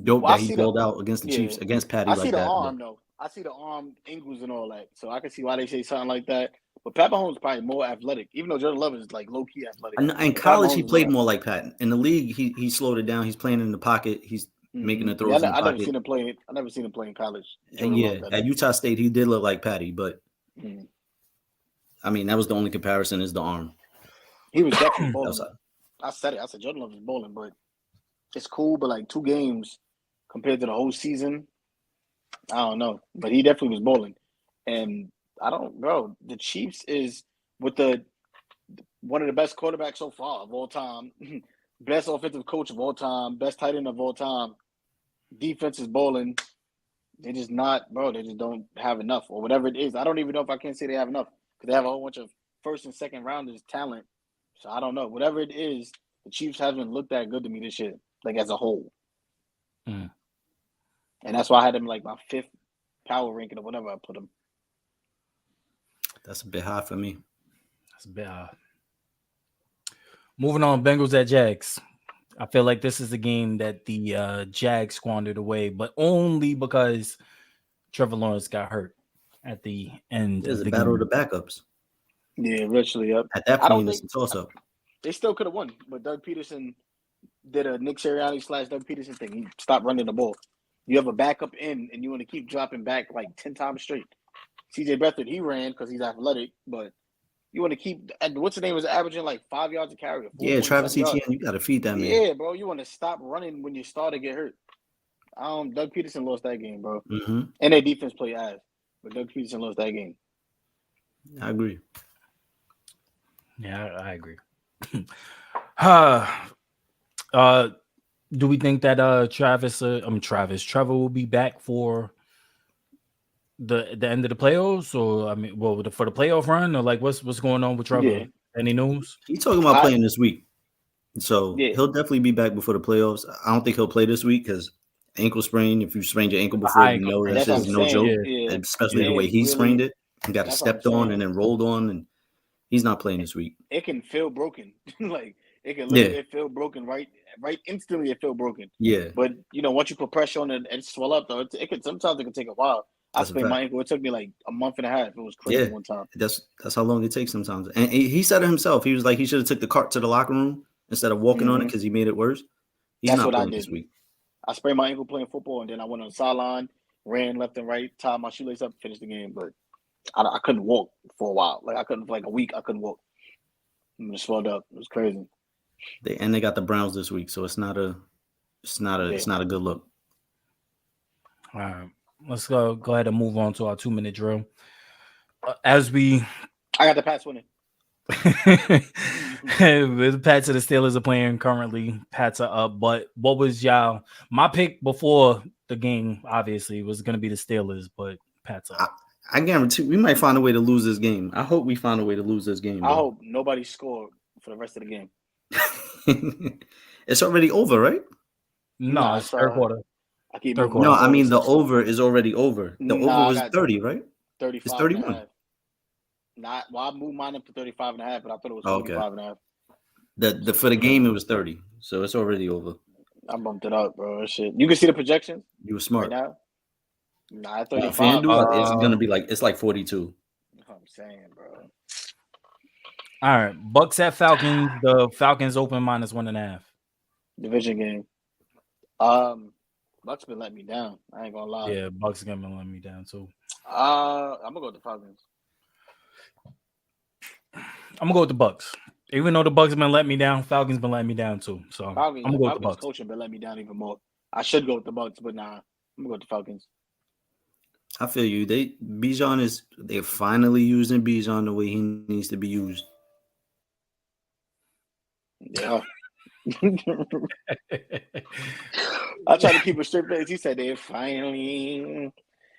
dope that he rolled out against the Chiefs against Patty like that. I see the arm though. I see the arm angles and all that. So I can see why they say something like that. But Pat Mahomes is probably more athletic, even though Jordan Love is like low key athletic. In college, he played more like Pat. In the league, he slowed it down. He's playing in the pocket. He's making the throws in the pocket. I never seen him play in college. And at Utah State, he did look like Patty, but I mean, that was the only comparison is the arm. He was definitely bowling. I said it. I said Jordan Love is bowling, but it's cool. But like 2 games compared to the whole season, I don't know. But he definitely was bowling, and the Chiefs is with one of the best quarterbacks so far of all time, best offensive coach of all time, best tight end of all time. Defense is bowling. They just don't have enough or whatever it is. I don't even know if I can say they have enough because they have a whole bunch of first and second rounders talent. So I don't know. Whatever it is, the Chiefs haven't looked that good to me this year, like as a whole. And that's why I had them like my 5th power ranking or whatever I put them. That's a bit high for me. That's a bit high. Moving on, Bengals at Jags. I feel like this is a game that the Jags squandered away, but only because Trevor Lawrence got hurt at the end. There's a battle of the backups. Yeah, virtually, yep. At that point, it's a toss-up. They still could have won, but Doug Peterson did a Nick Sirianni / Doug Peterson thing. He stopped running the ball. You have a backup in, and you want to keep dropping back like 10 times straight. CJ Beathard, he ran because he's athletic, but you want to keep – what's his name was averaging like 5 yards a carry. Yeah, Travis Etienne, you got to feed that man. Yeah, bro, you want to stop running when you start to get hurt. Doug Peterson lost that game, bro. And their defense played ass, but Doug Peterson lost that game. I agree. Yeah, I agree. Do we think that Trevor will be back for the end of the playoffs, or for the playoff run, or like what's going on with Trevor? Yeah. Any news? He's talking about playing this week, so he'll definitely be back before the playoffs. I don't think he'll play this week because ankle sprain. If you sprained your ankle before, you know that's just no joke. Yeah. Especially the way he sprained it, he got stepped on and then rolled on, and he's not playing this week. It can feel broken, like it can literally feel broken right instantly. It feel broken. Yeah, but once you put pressure on it and swell up, though, sometimes it can take a while. I sprained my ankle. It took me like a month and a half. It was crazy one time. That's how long it takes sometimes. And he said it himself. He was like he should have took the cart to the locker room instead of walking on it because he made it worse. That's not playing this week. I sprained my ankle playing football, and then I went on the sideline, ran left and right, tied my shoelace up, finished the game. But I couldn't walk for a while. Like for like a week. I couldn't walk. I just swelled up. It was crazy. They got the Browns this week, so it's not a good look. All right. Let's go ahead and move on to our 2-minute drill. I got the Pats winning. The Pats and the Steelers are playing currently. Pats are up. But what was my pick before the game? Obviously, was going to be the Steelers, but Pats are up. I guarantee we might find a way to lose this game. I hope we find a way to lose this game. Bro. I hope nobody scored for the rest of the game. It's already over, right? No, it's third quarter. No, I mean the over is already over. The over was 30, right? 35. It's 31. I moved mine up to 35 and a half, but I thought it was 45 and a half. For the game it was 30, so it's already over. I bumped it up, bro. Shit, you can see the projection. You were smart. Right now? Nah, 35. FanDuel, it's gonna be like 42. That's what I'm saying, bro. All right, Bucks at Falcons. The Falcons open -1.5. Division game. Bucks been letting me down. I ain't gonna lie. Yeah, Bucks gonna be letting me down too. I'm gonna go with the Falcons. I'm gonna go with the Bucks. Even though the Bucks have been letting me down, Falcons been letting me down too. So I'm gonna go with the Bucks. Coaching been letting me down even more. I should go with the Bucks, but nah, I'm gonna go with the Falcons. I feel you. They're finally using Bijan the way he needs to be used. Yeah. I try to keep a straight face. He said they're finally.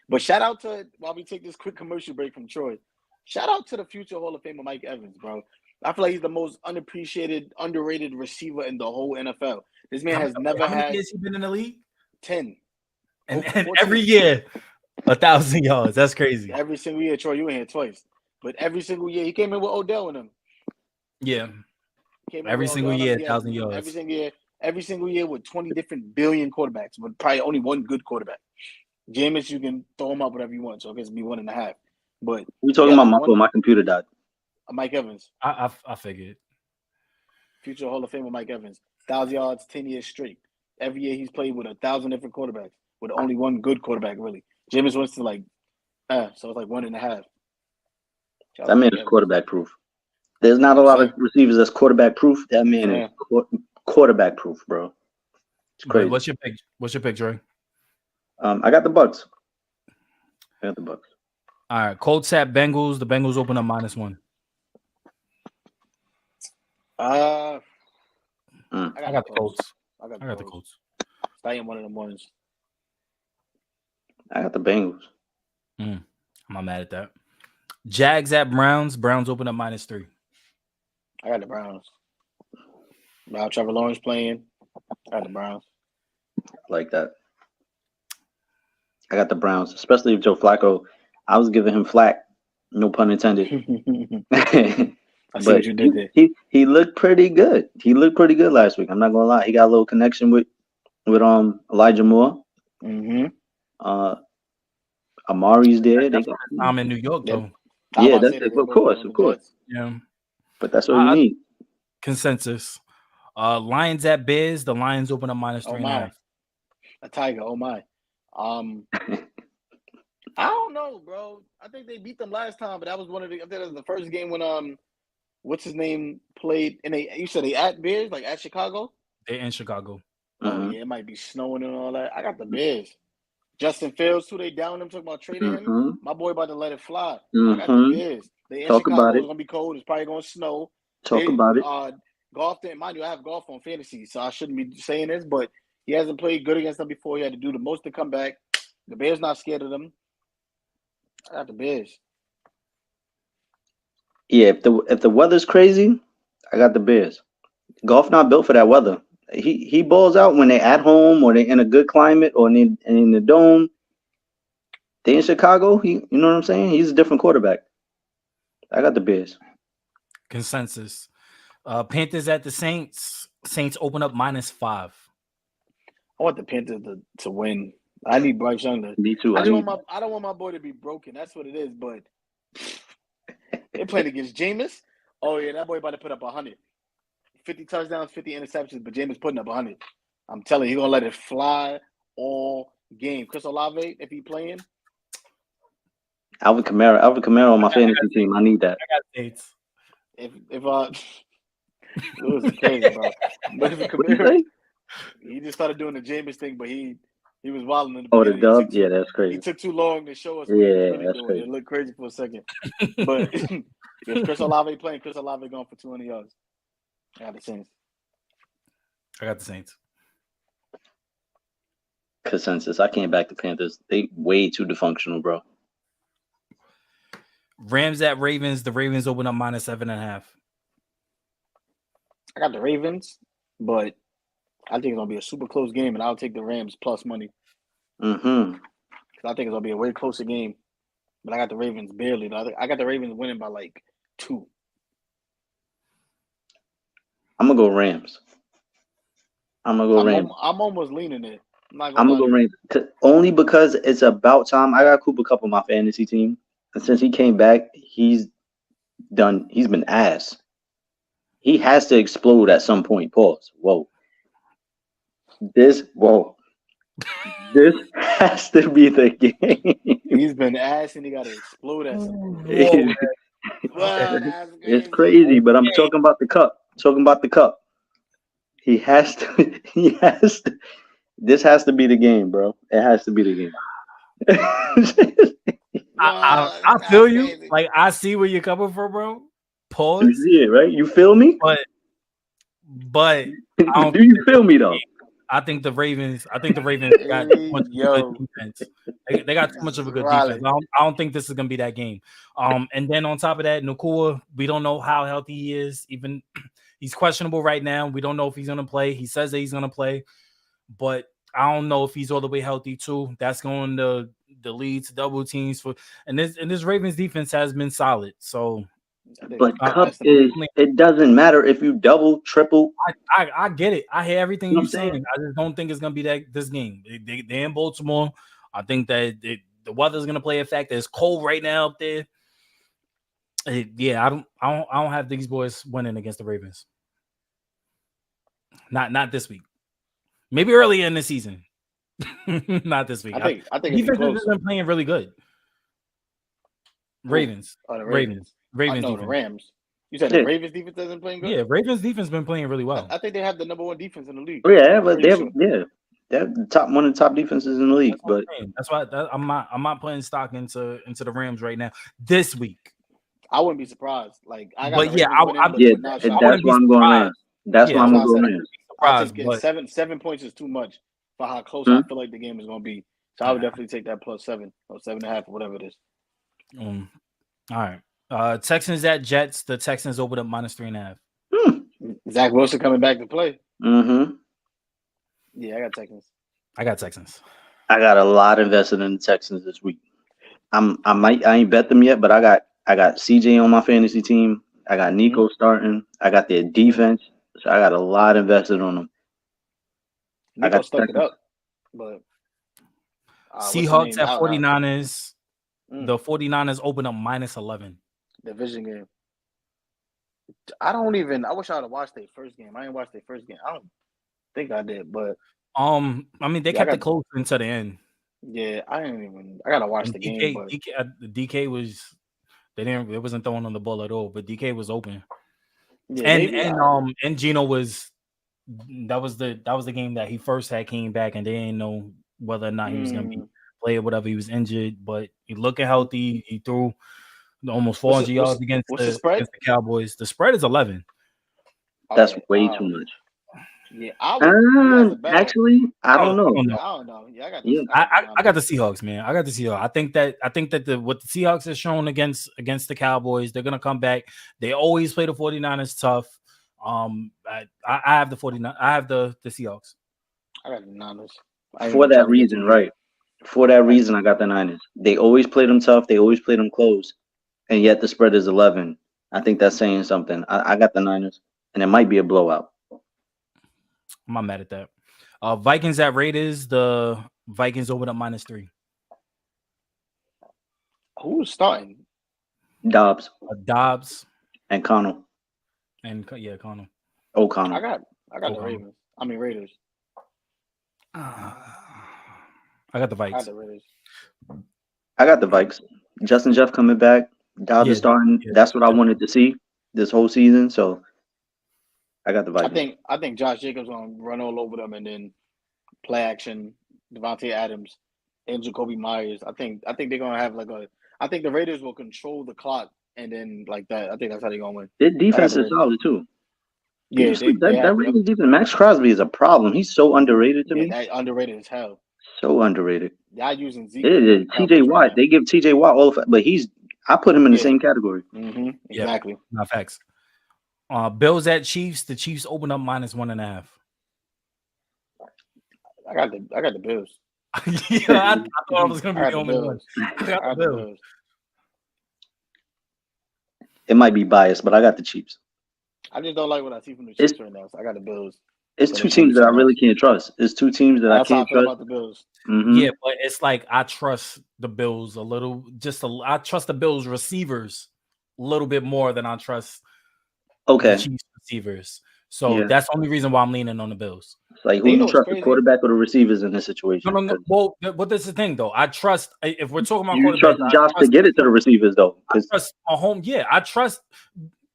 But shout out to, while we take this quick commercial break from Troy, shout out to the future Hall of Famer Mike Evans, bro. I feel like he's the most unappreciated, underrated receiver in the whole NFL. This man has never how had. many years he been in the league? 10. And every year, 1,000 yards. That's crazy. Every single year, Troy, you in here twice. But every single year, he came in with Odell in him. Yeah. Every single year, 1,000 yards. Every single year with 20 different billion quarterbacks, but probably only one good quarterback. Jameis, you can throw him up whatever you want, so I guess it'd be 1.5. But we talking about my computer died. Mike Evans. I figured. Future Hall of Famer Mike Evans. 1,000 yards, 10 years straight. Every year he's played with 1,000 different quarterbacks, with only one good quarterback, really. Jameis Winston, so it's like 1.5. That man is quarterback proof. There's not a lot of receivers that's quarterback proof. That man is quarterback proof, bro. It's crazy. What's your pick? What's your pick, Dre? I got the Bucks. All right, Colts at Bengals. The Bengals open up -1. I got the Colts. I got the Colts. I am one of them ones. I got the Bengals. I'm not mad at that. Jags at Browns. Browns open up -3. I got the Browns. Now Trevor Lawrence playing. I got the Browns. Like that. I got the Browns, especially if Joe Flacco. I was giving him flack, no pun intended. I see what you did there. He looked pretty good. He looked pretty good last week. I'm not gonna lie. He got a little connection with Elijah Moore. Mm-hmm. Amari's there. I'm in New York though. Yeah, of course. Yeah, but that's what we need. Consensus. Lions at Bears. The Lions open up -3.5. A tiger. Oh my. I don't know, bro. I think they beat them last time, but that was I think that was the first game when what's his name played. And you said they at Bears, like at Chicago. They're in Chicago. Oh yeah, it might be snowing and all that. I got the Bears. Justin Fields, who they down them, talking about trading him. My boy about to let it fly. I got the Bears. They in Chicago. It's gonna be cold. It's probably gonna snow. Talk about it. Golf didn't mind you. I have golf on fantasy, so I shouldn't be saying this, but he hasn't played good against them before. He had to do the most to come back. The Bears not scared of them. I got the Bears. Yeah, if the weather's crazy, I got the Bears. Golf not built for that weather. He balls out when they at home or they in a good climate or in the dome. They in Chicago. You know what I'm saying? He's a different quarterback. I got the Bears. Consensus. Panthers at the Saints. Saints open up -5. I want the Panthers to win. I need Bryce Young to. Me too. I don't want my boy to be broken. That's what it is. But they playing against Jameis. Oh yeah, that boy about to put up 100. 50 touchdowns, 50 interceptions, but Jameis putting up 100. I'm telling you, he's gonna let it fly all game. Chris Olave, if he playing. Alvin Kamara on my fantasy team. I need that. I got Saints. If it was crazy, bro. But if Kamara, he just started doing the Jameis thing, but he was wilding in the beginning. The dub? Yeah, that's crazy. He took too long to show us what he was really doing. Crazy. It looked crazy for a second. But if Chris Olave playing, Chris Olave going for 200 yards. I got the Saints. I got the Saints. Consensus. I can't back the Panthers. They way too dysfunctional, bro. Rams at Ravens. The Ravens open up -7.5. I got the Ravens, but I think it's gonna be a super close game, and I'll take the Rams plus money. Mm-hmm. I think it's gonna be a way closer game, but I got the Ravens barely. I got the Ravens winning by like 2. I'm gonna go Rams. I'm almost leaning it. I'm gonna go Rams only because it's about time. I got Cooper Kupp on my fantasy team, and since he came back, he's been ass. He has to explode at some point. Pause. Whoa. This has to be the game. He's been ass and he got to explode at some point. Well, that's crazy. It's crazy, but I'm talking about the cup. He has to. This has to be the game, bro. It has to be the game. I feel you. Crazy. Like, I see where you're coming from, bro. Pause. You see it, right? You feel me? But do you feel me though? I think the Ravens got too much of a good defense. They got too much of a good defense. I don't think this is gonna be that game. And then on top of that, Nakua, we don't know how healthy he is. Even he's questionable right now. We don't know if he's gonna play. He says that he's gonna play, but I don't know if he's all the way healthy too. That's going to lead to double teams and this Ravens defense has been solid. So. But Cup is, it doesn't matter if you double, triple. I get it. I hear everything you're saying. I just don't think it's gonna be this game. They're in Baltimore. I think that the weather's gonna play a factor. It's cold right now up there. I don't have these boys winning against the Ravens. Not this week. Maybe early in the season. Not this week. I think defense has been playing really good. Ravens. Ravens. The Rams. You said the Ravens defense hasn't playing good? Yeah, Ravens defense been playing really well. I think they have the number 1 defense in the league. Yeah, but they're one of the top defenses in the league. That's why I'm not putting stock into the Rams right now. This week, I wouldn't be surprised. Like, I got that's why I'm going Rams. That's why I'm going Rams. I think 7 points is too much for how close I feel like the game is going to be. So I would definitely take that +7 or 7.5 or whatever it is. All right. Texans at Jets. The Texans opened up -3.5. Zach Wilson coming back to play. Mm-hmm. Yeah, I got Texans. I got a lot invested in the Texans this week. I ain't bet them yet, but I got CJ on my fantasy team. I got Nico starting. I got their defense. So I got a lot invested on them. Nico stuck it up, but Seahawks at 49ers. The 49ers open up -11. Division game. I wish I would have watched their first game. I didn't watch their first game. I don't think I did, but they kept it close until the end. Yeah, I gotta watch the game. But DK was they wasn't throwing on the ball at all, but DK was open. Yeah, and Gino was that was the game that he first came back, and they didn't know whether or not he was gonna be play or whatever. He was injured, but he looking healthy. He threw almost 400 yards against the Cowboys. The spread is 11. That's way too much. Yeah, I don't know. Yeah, I got the Seahawks, man. I got the Seahawks. I think that what the Seahawks has shown against the Cowboys, they're gonna come back. They always play the 49ers tough. I have the 49. I have the Seahawks. I got the Niners. For that reason, right? For that reason, I got the Niners. They always play them tough. They always play them close, and yet the spread is 11. I think that's saying something. I got the Niners, and it might be a blowout. I'm not mad at that. Vikings at Raiders. The Vikings open up -3. Who's starting? Dobbs. And Connell. Connell. O'Connell. I got the Ravens. I mean Raiders. I got the Vikes. I got the Vikes. Justin Jeff coming back. Dobbs is starting. That's what I wanted to see this whole season. So I got the Vikings. I think Josh Jacobs gonna run all over them, and then play action Devontae Adams and Jacoby Myers. I think they're gonna have I think the Raiders will control the clock, and then like that. I think that's how they're gonna win. Their defense is solid too. Yeah, that Raiders defense. Max Crosby is a problem. He's so underrated to me. Underrated as hell. So underrated. Y'all using Zeke. TJ Watt. They give TJ Watt all, but I put him in the same category. Mm-hmm. Exactly. Yeah, not facts. Bills at Chiefs. The Chiefs open up -1.5. I got the Bills. I thought I was gonna be the only one. I got the Bills. It might be biased, but I got the Chiefs. I just don't like what I see from the Chiefs right now, so I got the Bills. It's two teams that I really can't trust. It's two teams that I can't trust. About the Bills. Mm-hmm. Yeah, but it's like I trust the Bills a little. I trust the Bills receivers a little bit more than I trust the Chiefs receivers. So that's the only reason why I'm leaning on the Bills. It's like, who you trust, the quarterback or the receivers in this situation? No. Well, but this is the thing, though. I trust, if we're talking about you trust Josh to get it to the receivers, though. I trust Mahomes. Yeah, I trust.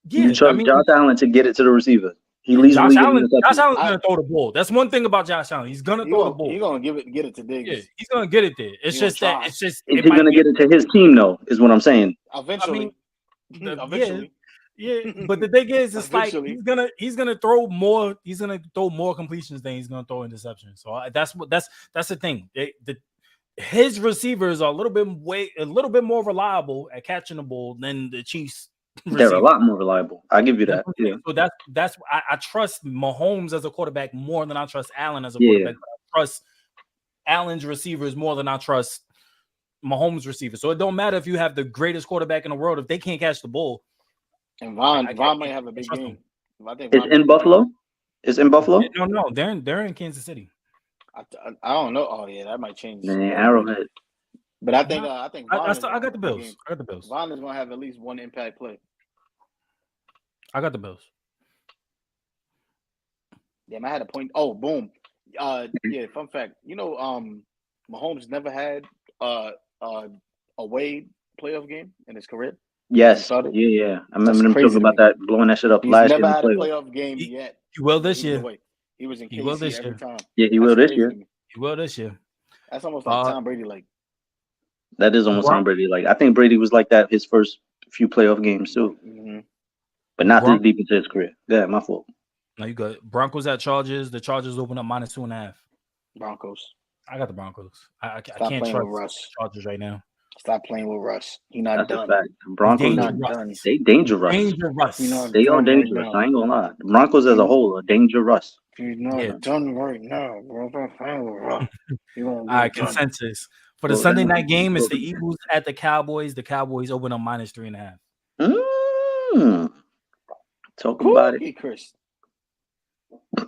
Yeah, you trust Josh Allen to get it to the receiver. Josh Allen's gonna throw the ball. That's one thing about Josh Allen. He's gonna throw the ball. He's gonna get it to Diggs. Yeah, he's gonna get it there. It's just that. It's just. Is he gonna get it to his team though? Is what I'm saying. Eventually. Eventually. Yeah, but the thing is, it's like he's gonna throw more. He's gonna throw more completions than he's gonna throw interceptions. So that's the thing. His receivers are a little bit more reliable at catching the ball than the Chiefs. They're a lot more reliable. I give you that. Yeah. So that's I trust Mahomes as a quarterback more than I trust Allen as a quarterback. I trust Allen's receivers more than I trust Mahomes' receivers. So it don't matter if you have the greatest quarterback in the world if they can't catch the ball. And Von might have a big game. It's in Buffalo. It's in Buffalo. No, they're in Kansas City. I don't know. Oh yeah, that might change. Man, Arrowhead. But I think I got the Bills. I got the Bills. Von is gonna have at least one impact play. I got the Bills. Damn, I had a point. Oh, boom. Yeah. Fun fact. Mahomes never had away playoff game in his career. Yes. Yeah. I remember them talking about that, blowing that shit up last year. He's never had a playoff game yet. He will this year. He was in KC every time. Yeah, he will this year. He will this year. That's almost like Tom Brady. Like that is almost Tom Brady. Like I think Brady was like that his first few playoff games too. Mm-hmm. But not this deep into his career. Yeah, my fault. No, you got Broncos at Chargers. The Chargers open up -2.5. Broncos. I got the Broncos. I can't trust Chargers right now. Stop playing with Russ. He's not done. Broncos not done. They dangerous. They are dangerous. I ain't gonna lie. The Broncos as a whole are dangerous. He's not done right now, bro. Stop playing with Russ. All right, consensus. For the Sunday night game, it's the Eagles at the Cowboys. The Cowboys open up -3.5. Talk about it. Chris. I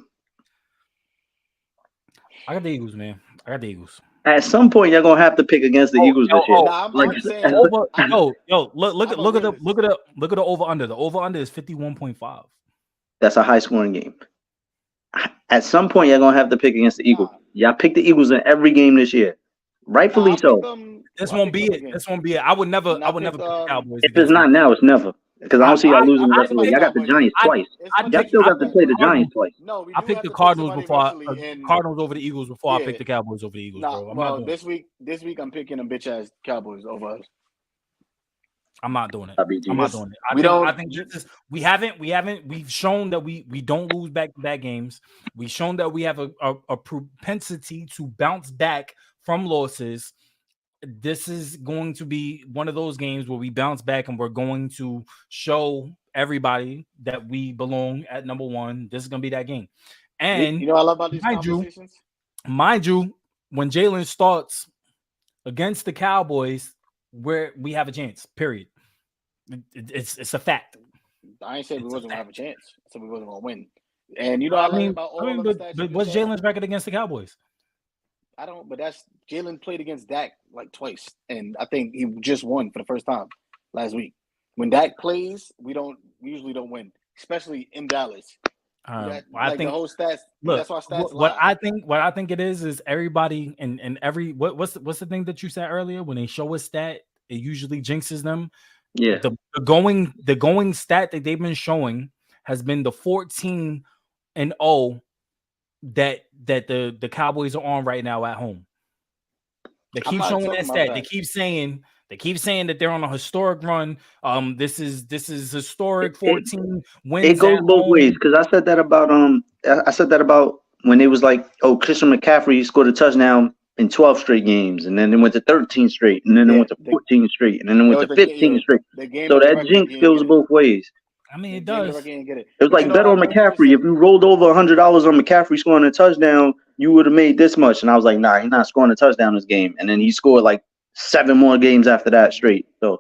got the Eagles, man. I got the Eagles. At some point, you're gonna have to pick against the Eagles this year. Look at the over under. The over under is 51.5. That's a high scoring game. At some point, you're gonna have to pick against the Eagles. Y'all pick the Eagles in every game this year, rightfully so. This won't be it. This won't be it. I would never pick the Cowboys. If it's not now, it's never. Because I don't see y'all losing the rest of the way. Y'all got the Giants twice. Y'all still got to play the Giants twice. No, I picked the Cardinals Cardinals over the Eagles before I picked the Cowboys over the Eagles, bro. Well, this week I'm picking them bitch ass Cowboys over us. I'm not doing it. I think we've shown that we don't lose back-to-back games. We've shown that we have a propensity to bounce back from losses. This is going to be one of those games where we bounce back and we're going to show everybody that we belong at number one. This is going to be that game. And you know what I love about these conversations? Mind you, when Jalen starts against the Cowboys, we have a chance, period. It's a fact. I ain't saying we wasn't going to have a chance. I said we wasn't going to win. And you know what I like about all of the stats. But what's Jalen's record against the Cowboys? I don't, but that's Jalen played against Dak like twice, and I think he just won for the first time last week. When Dak plays, we usually don't win, especially in Dallas. I think the whole stats. Look, that's why stats. What I think it is everybody and every what's the thing that you said earlier? When they show a stat, it usually jinxes them. Yeah. The going stat that they've been showing has been the 14-0 that the Cowboys are on right now at home. They keep showing that stat. They keep saying that they're on a historic run. This is historic 14 wins. It goes both ways because I said that about when it was like, oh, Christian McCaffrey scored a touchdown in 12 straight games, and then it went to 13 straight, and then it went to 14 straight, and then it went to 15 straight. So that jinx goes both ways. I mean, it does. It was like bet on McCaffrey. If you rolled over $100 on McCaffrey scoring a touchdown, you would have made this much. And I was like, nah, he's not scoring a touchdown this game. And then he scored like 7 more games after that straight. So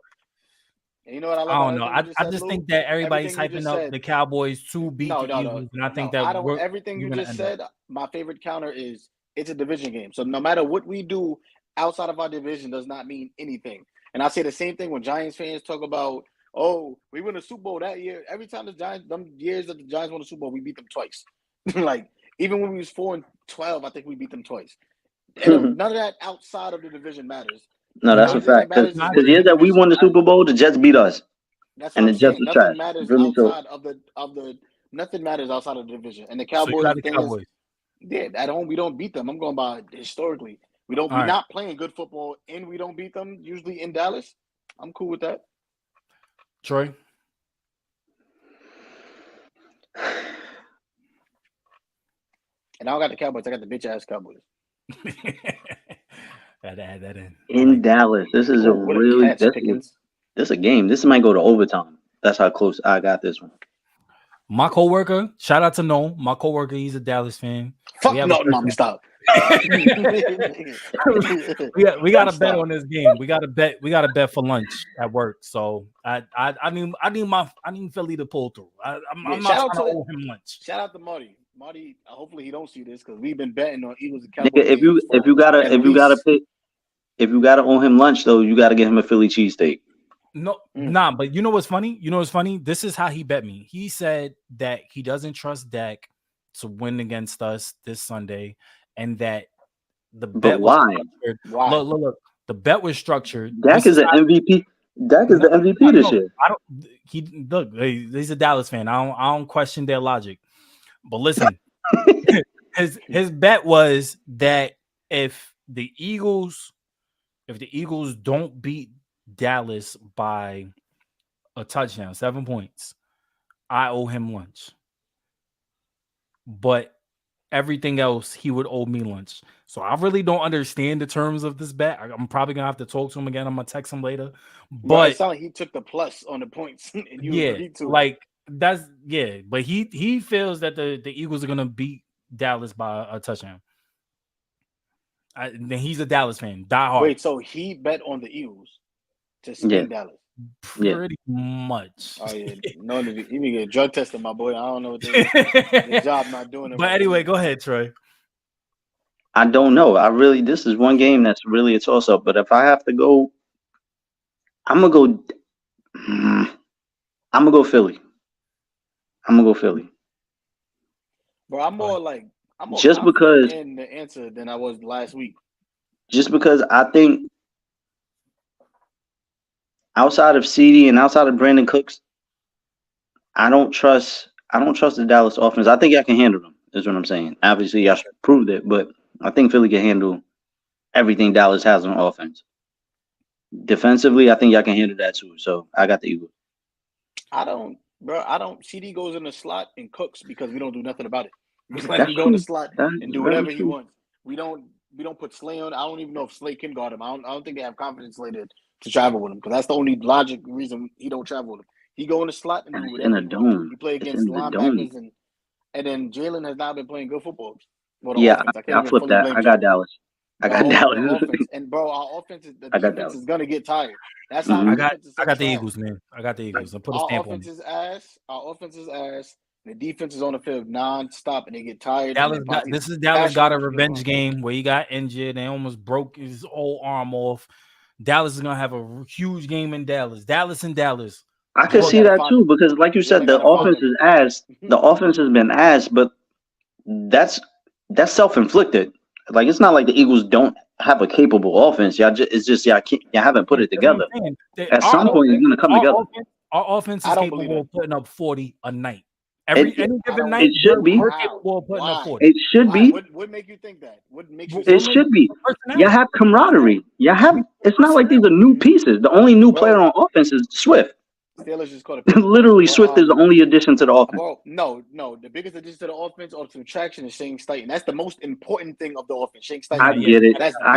you know what I don't know. I just think that everybody's hyping up the Cowboys to beat the Eagles, and I think that everything you just said. My favorite counter is it's a division game. So no matter what we do outside of our division does not mean anything. And I say the same thing when Giants fans talk about Oh, we win the Super Bowl that year. Every time the Giants, them years that the Giants won the Super Bowl, we beat them twice. Like even when we was 4-12, I think we beat them twice. And none of that outside of the division matters. No, that's a fact. Because the year that we won the Super Bowl, the Jets beat us. That's what I'm saying. Nothing matters outside of the nothing matters outside of the division. And the Cowboys, so the Cowboys. Yeah, at home we don't beat them. I'm going by historically. We're not playing good football and we don't beat them usually in Dallas. I'm cool with that. Troy. And I don't got the Cowboys. I got the bitch ass Cowboys. Gotta add that in. In Dallas. This is this is a game. This might go to overtime. That's how close I got this one. My coworker, shout out to Noel. My coworker, he's a Dallas fan. Fuck no, mom, stop. we got to bet on this game. We got to bet for lunch at work. So I need Philly to pull through. I'm not trying to owe him lunch. Shout out to Marty. Marty, hopefully he don't see this because we've been betting on Eagles and Cowboys. If you gotta owe him lunch though, you gotta get him a Philly cheesesteak. Nah, but you know what's funny? This is how he bet me. He said that he doesn't trust Dak to win against us this Sunday, and that the bet why? Look. The bet was structured. Dak is an MVP. Dak is the MVP this year. He's a Dallas fan. I don't question their logic. But listen, his bet was that if the Eagles don't beat Dallas by a touchdown, 7 points, I owe him lunch. But everything else, he would owe me lunch. So I really don't understand the terms of this bet. I'm probably gonna have to talk to him again. I'm gonna text him later. But it sounds like he took the plus on the points. And you agreed to it. But he feels that the Eagles are gonna beat Dallas by a touchdown. Then he's a Dallas fan, die hard. Wait, so he bet on the Eagles to spin Dallas? Pretty much. Oh yeah, no, you need to get drug tested, my boy. I don't know what the job not doing it. But anyway, go ahead, Troy. I don't know. This is one game that's really a toss up. But if I have to go, I'm gonna go Philly. Bro, I'm more just because in the answer than I was last week. Just because I think outside of CD and outside of Brandon Cooks, I don't trust the Dallas offense. I think I can handle them, is what I'm saying. Obviously, I should prove that, but I think Philly can handle everything Dallas has on offense. Defensively, I think y'all can handle that too. So I got the Eagles. I don't. CD goes in the slot and cooks because we don't do nothing about it. We let him go in the slot and do whatever he wants. We don't put Slay on. I don't even know if Slay can guard him. I don't think they have confidence Slay to travel with him because that's the only logic reason he don't travel with him. He go in the slot and do whatever. In a dome. He play against linebackers and then Jalen has not been playing good football. Yeah, I flipped that. I got Dallas. And bro, our offense is gonna get tired. That's how I got the Eagles, man. I got the Eagles. Put a stamp on it. Our offense is ass. The defense is on the field non-stop, and they get tired. This Dallas got a revenge game where he got injured and almost broke his whole arm off. Dallas is gonna have a huge game in Dallas. Dallas. I could see that too because, like you said, the offense is ass. The offense has been ass, but that's self-inflicted. Like it's not like the Eagles don't have a capable offense. Y'all haven't put it together. At some point, it's gonna come together. Our offense is capable of putting up 40 a night. Any given night, it should be. We're capable of putting up 40. It should be. What make you think that? What makes you? It should be. You have camaraderie. It's not like these are new pieces. The only new player on offense is Swift. Steelers just caught a literally Swift is the only addition to the offense. Well, no. The biggest addition to the offense or subtraction is Shane Steichen. That's the most important thing of the offense. Shane Steichen. I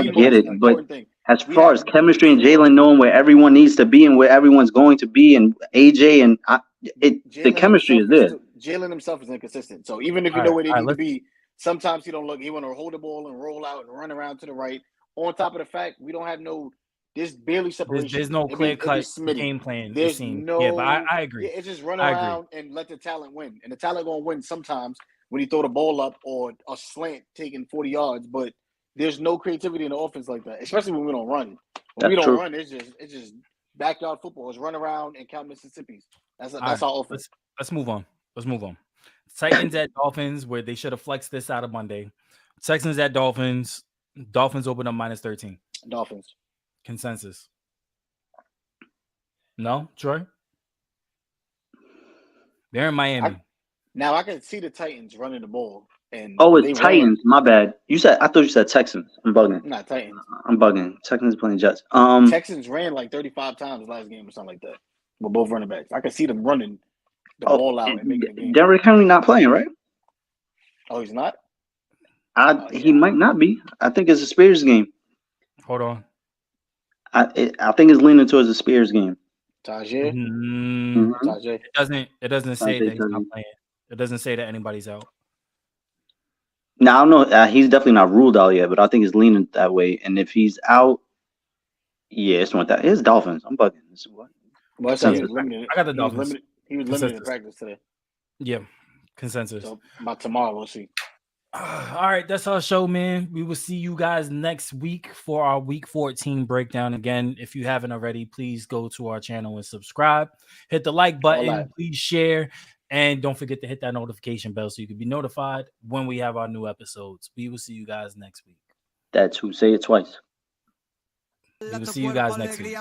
get it. But as far as chemistry and Jalen knowing where everyone needs to be and where everyone's going to be, and AJ and the chemistry is there. Jalen himself is inconsistent. So even if you know where they need to be, sometimes he don't look. He want to hold the ball and roll out and run around to the right. On top of the fact, we don't have there's barely separation. There's no clear-cut game plan. There's no. Yeah, but I agree. It's just run around and let the talent win. And the talent going to win sometimes when you throw the ball up or a slant taking 40 yards. But there's no creativity in the offense like that, especially when we don't run. When we don't run, it's just backyard football. It's run around and count Mississippi's. That's right, our offense. Let's move on. Titans at Dolphins, where they should have flexed this out of Monday. Texans at Dolphins. Dolphins open up -13. Dolphins. Consensus. No, Troy? They're in Miami. Now I can see the Titans running the ball. And it's Titans. My bad. I thought you said Texans. I'm bugging. Not Titans. I'm bugging. Texans playing Jets. Texans ran like 35 times last game or something like that. With both running backs. I can see them running the ball out and making the game. Derrick Henry not playing, right? Oh, he's not? He might not be. I think it's a Spears game. Hold on. I think it's leaning towards a Spears game. Tajay? Tajay. It doesn't say that he's not playing. It doesn't say that anybody's out. No, I don't know. He's definitely not ruled out yet, but I think it's leaning that way. And if he's out, yeah, it's not that. It's Dolphins. I'm bugging. This is what? Well, I got the Dolphins. He was limited in practice today. Yeah, consensus. So by tomorrow, we'll see. All right, that's our show, man. We will see you guys next week for our Week 14 breakdown. Again, if you haven't already, please go to our channel and subscribe. Hit the like button. Please share. And don't forget to hit that notification bell so you can be notified when we have our new episodes. We will see you guys next week. That's who. Say it twice. We will see you guys next week.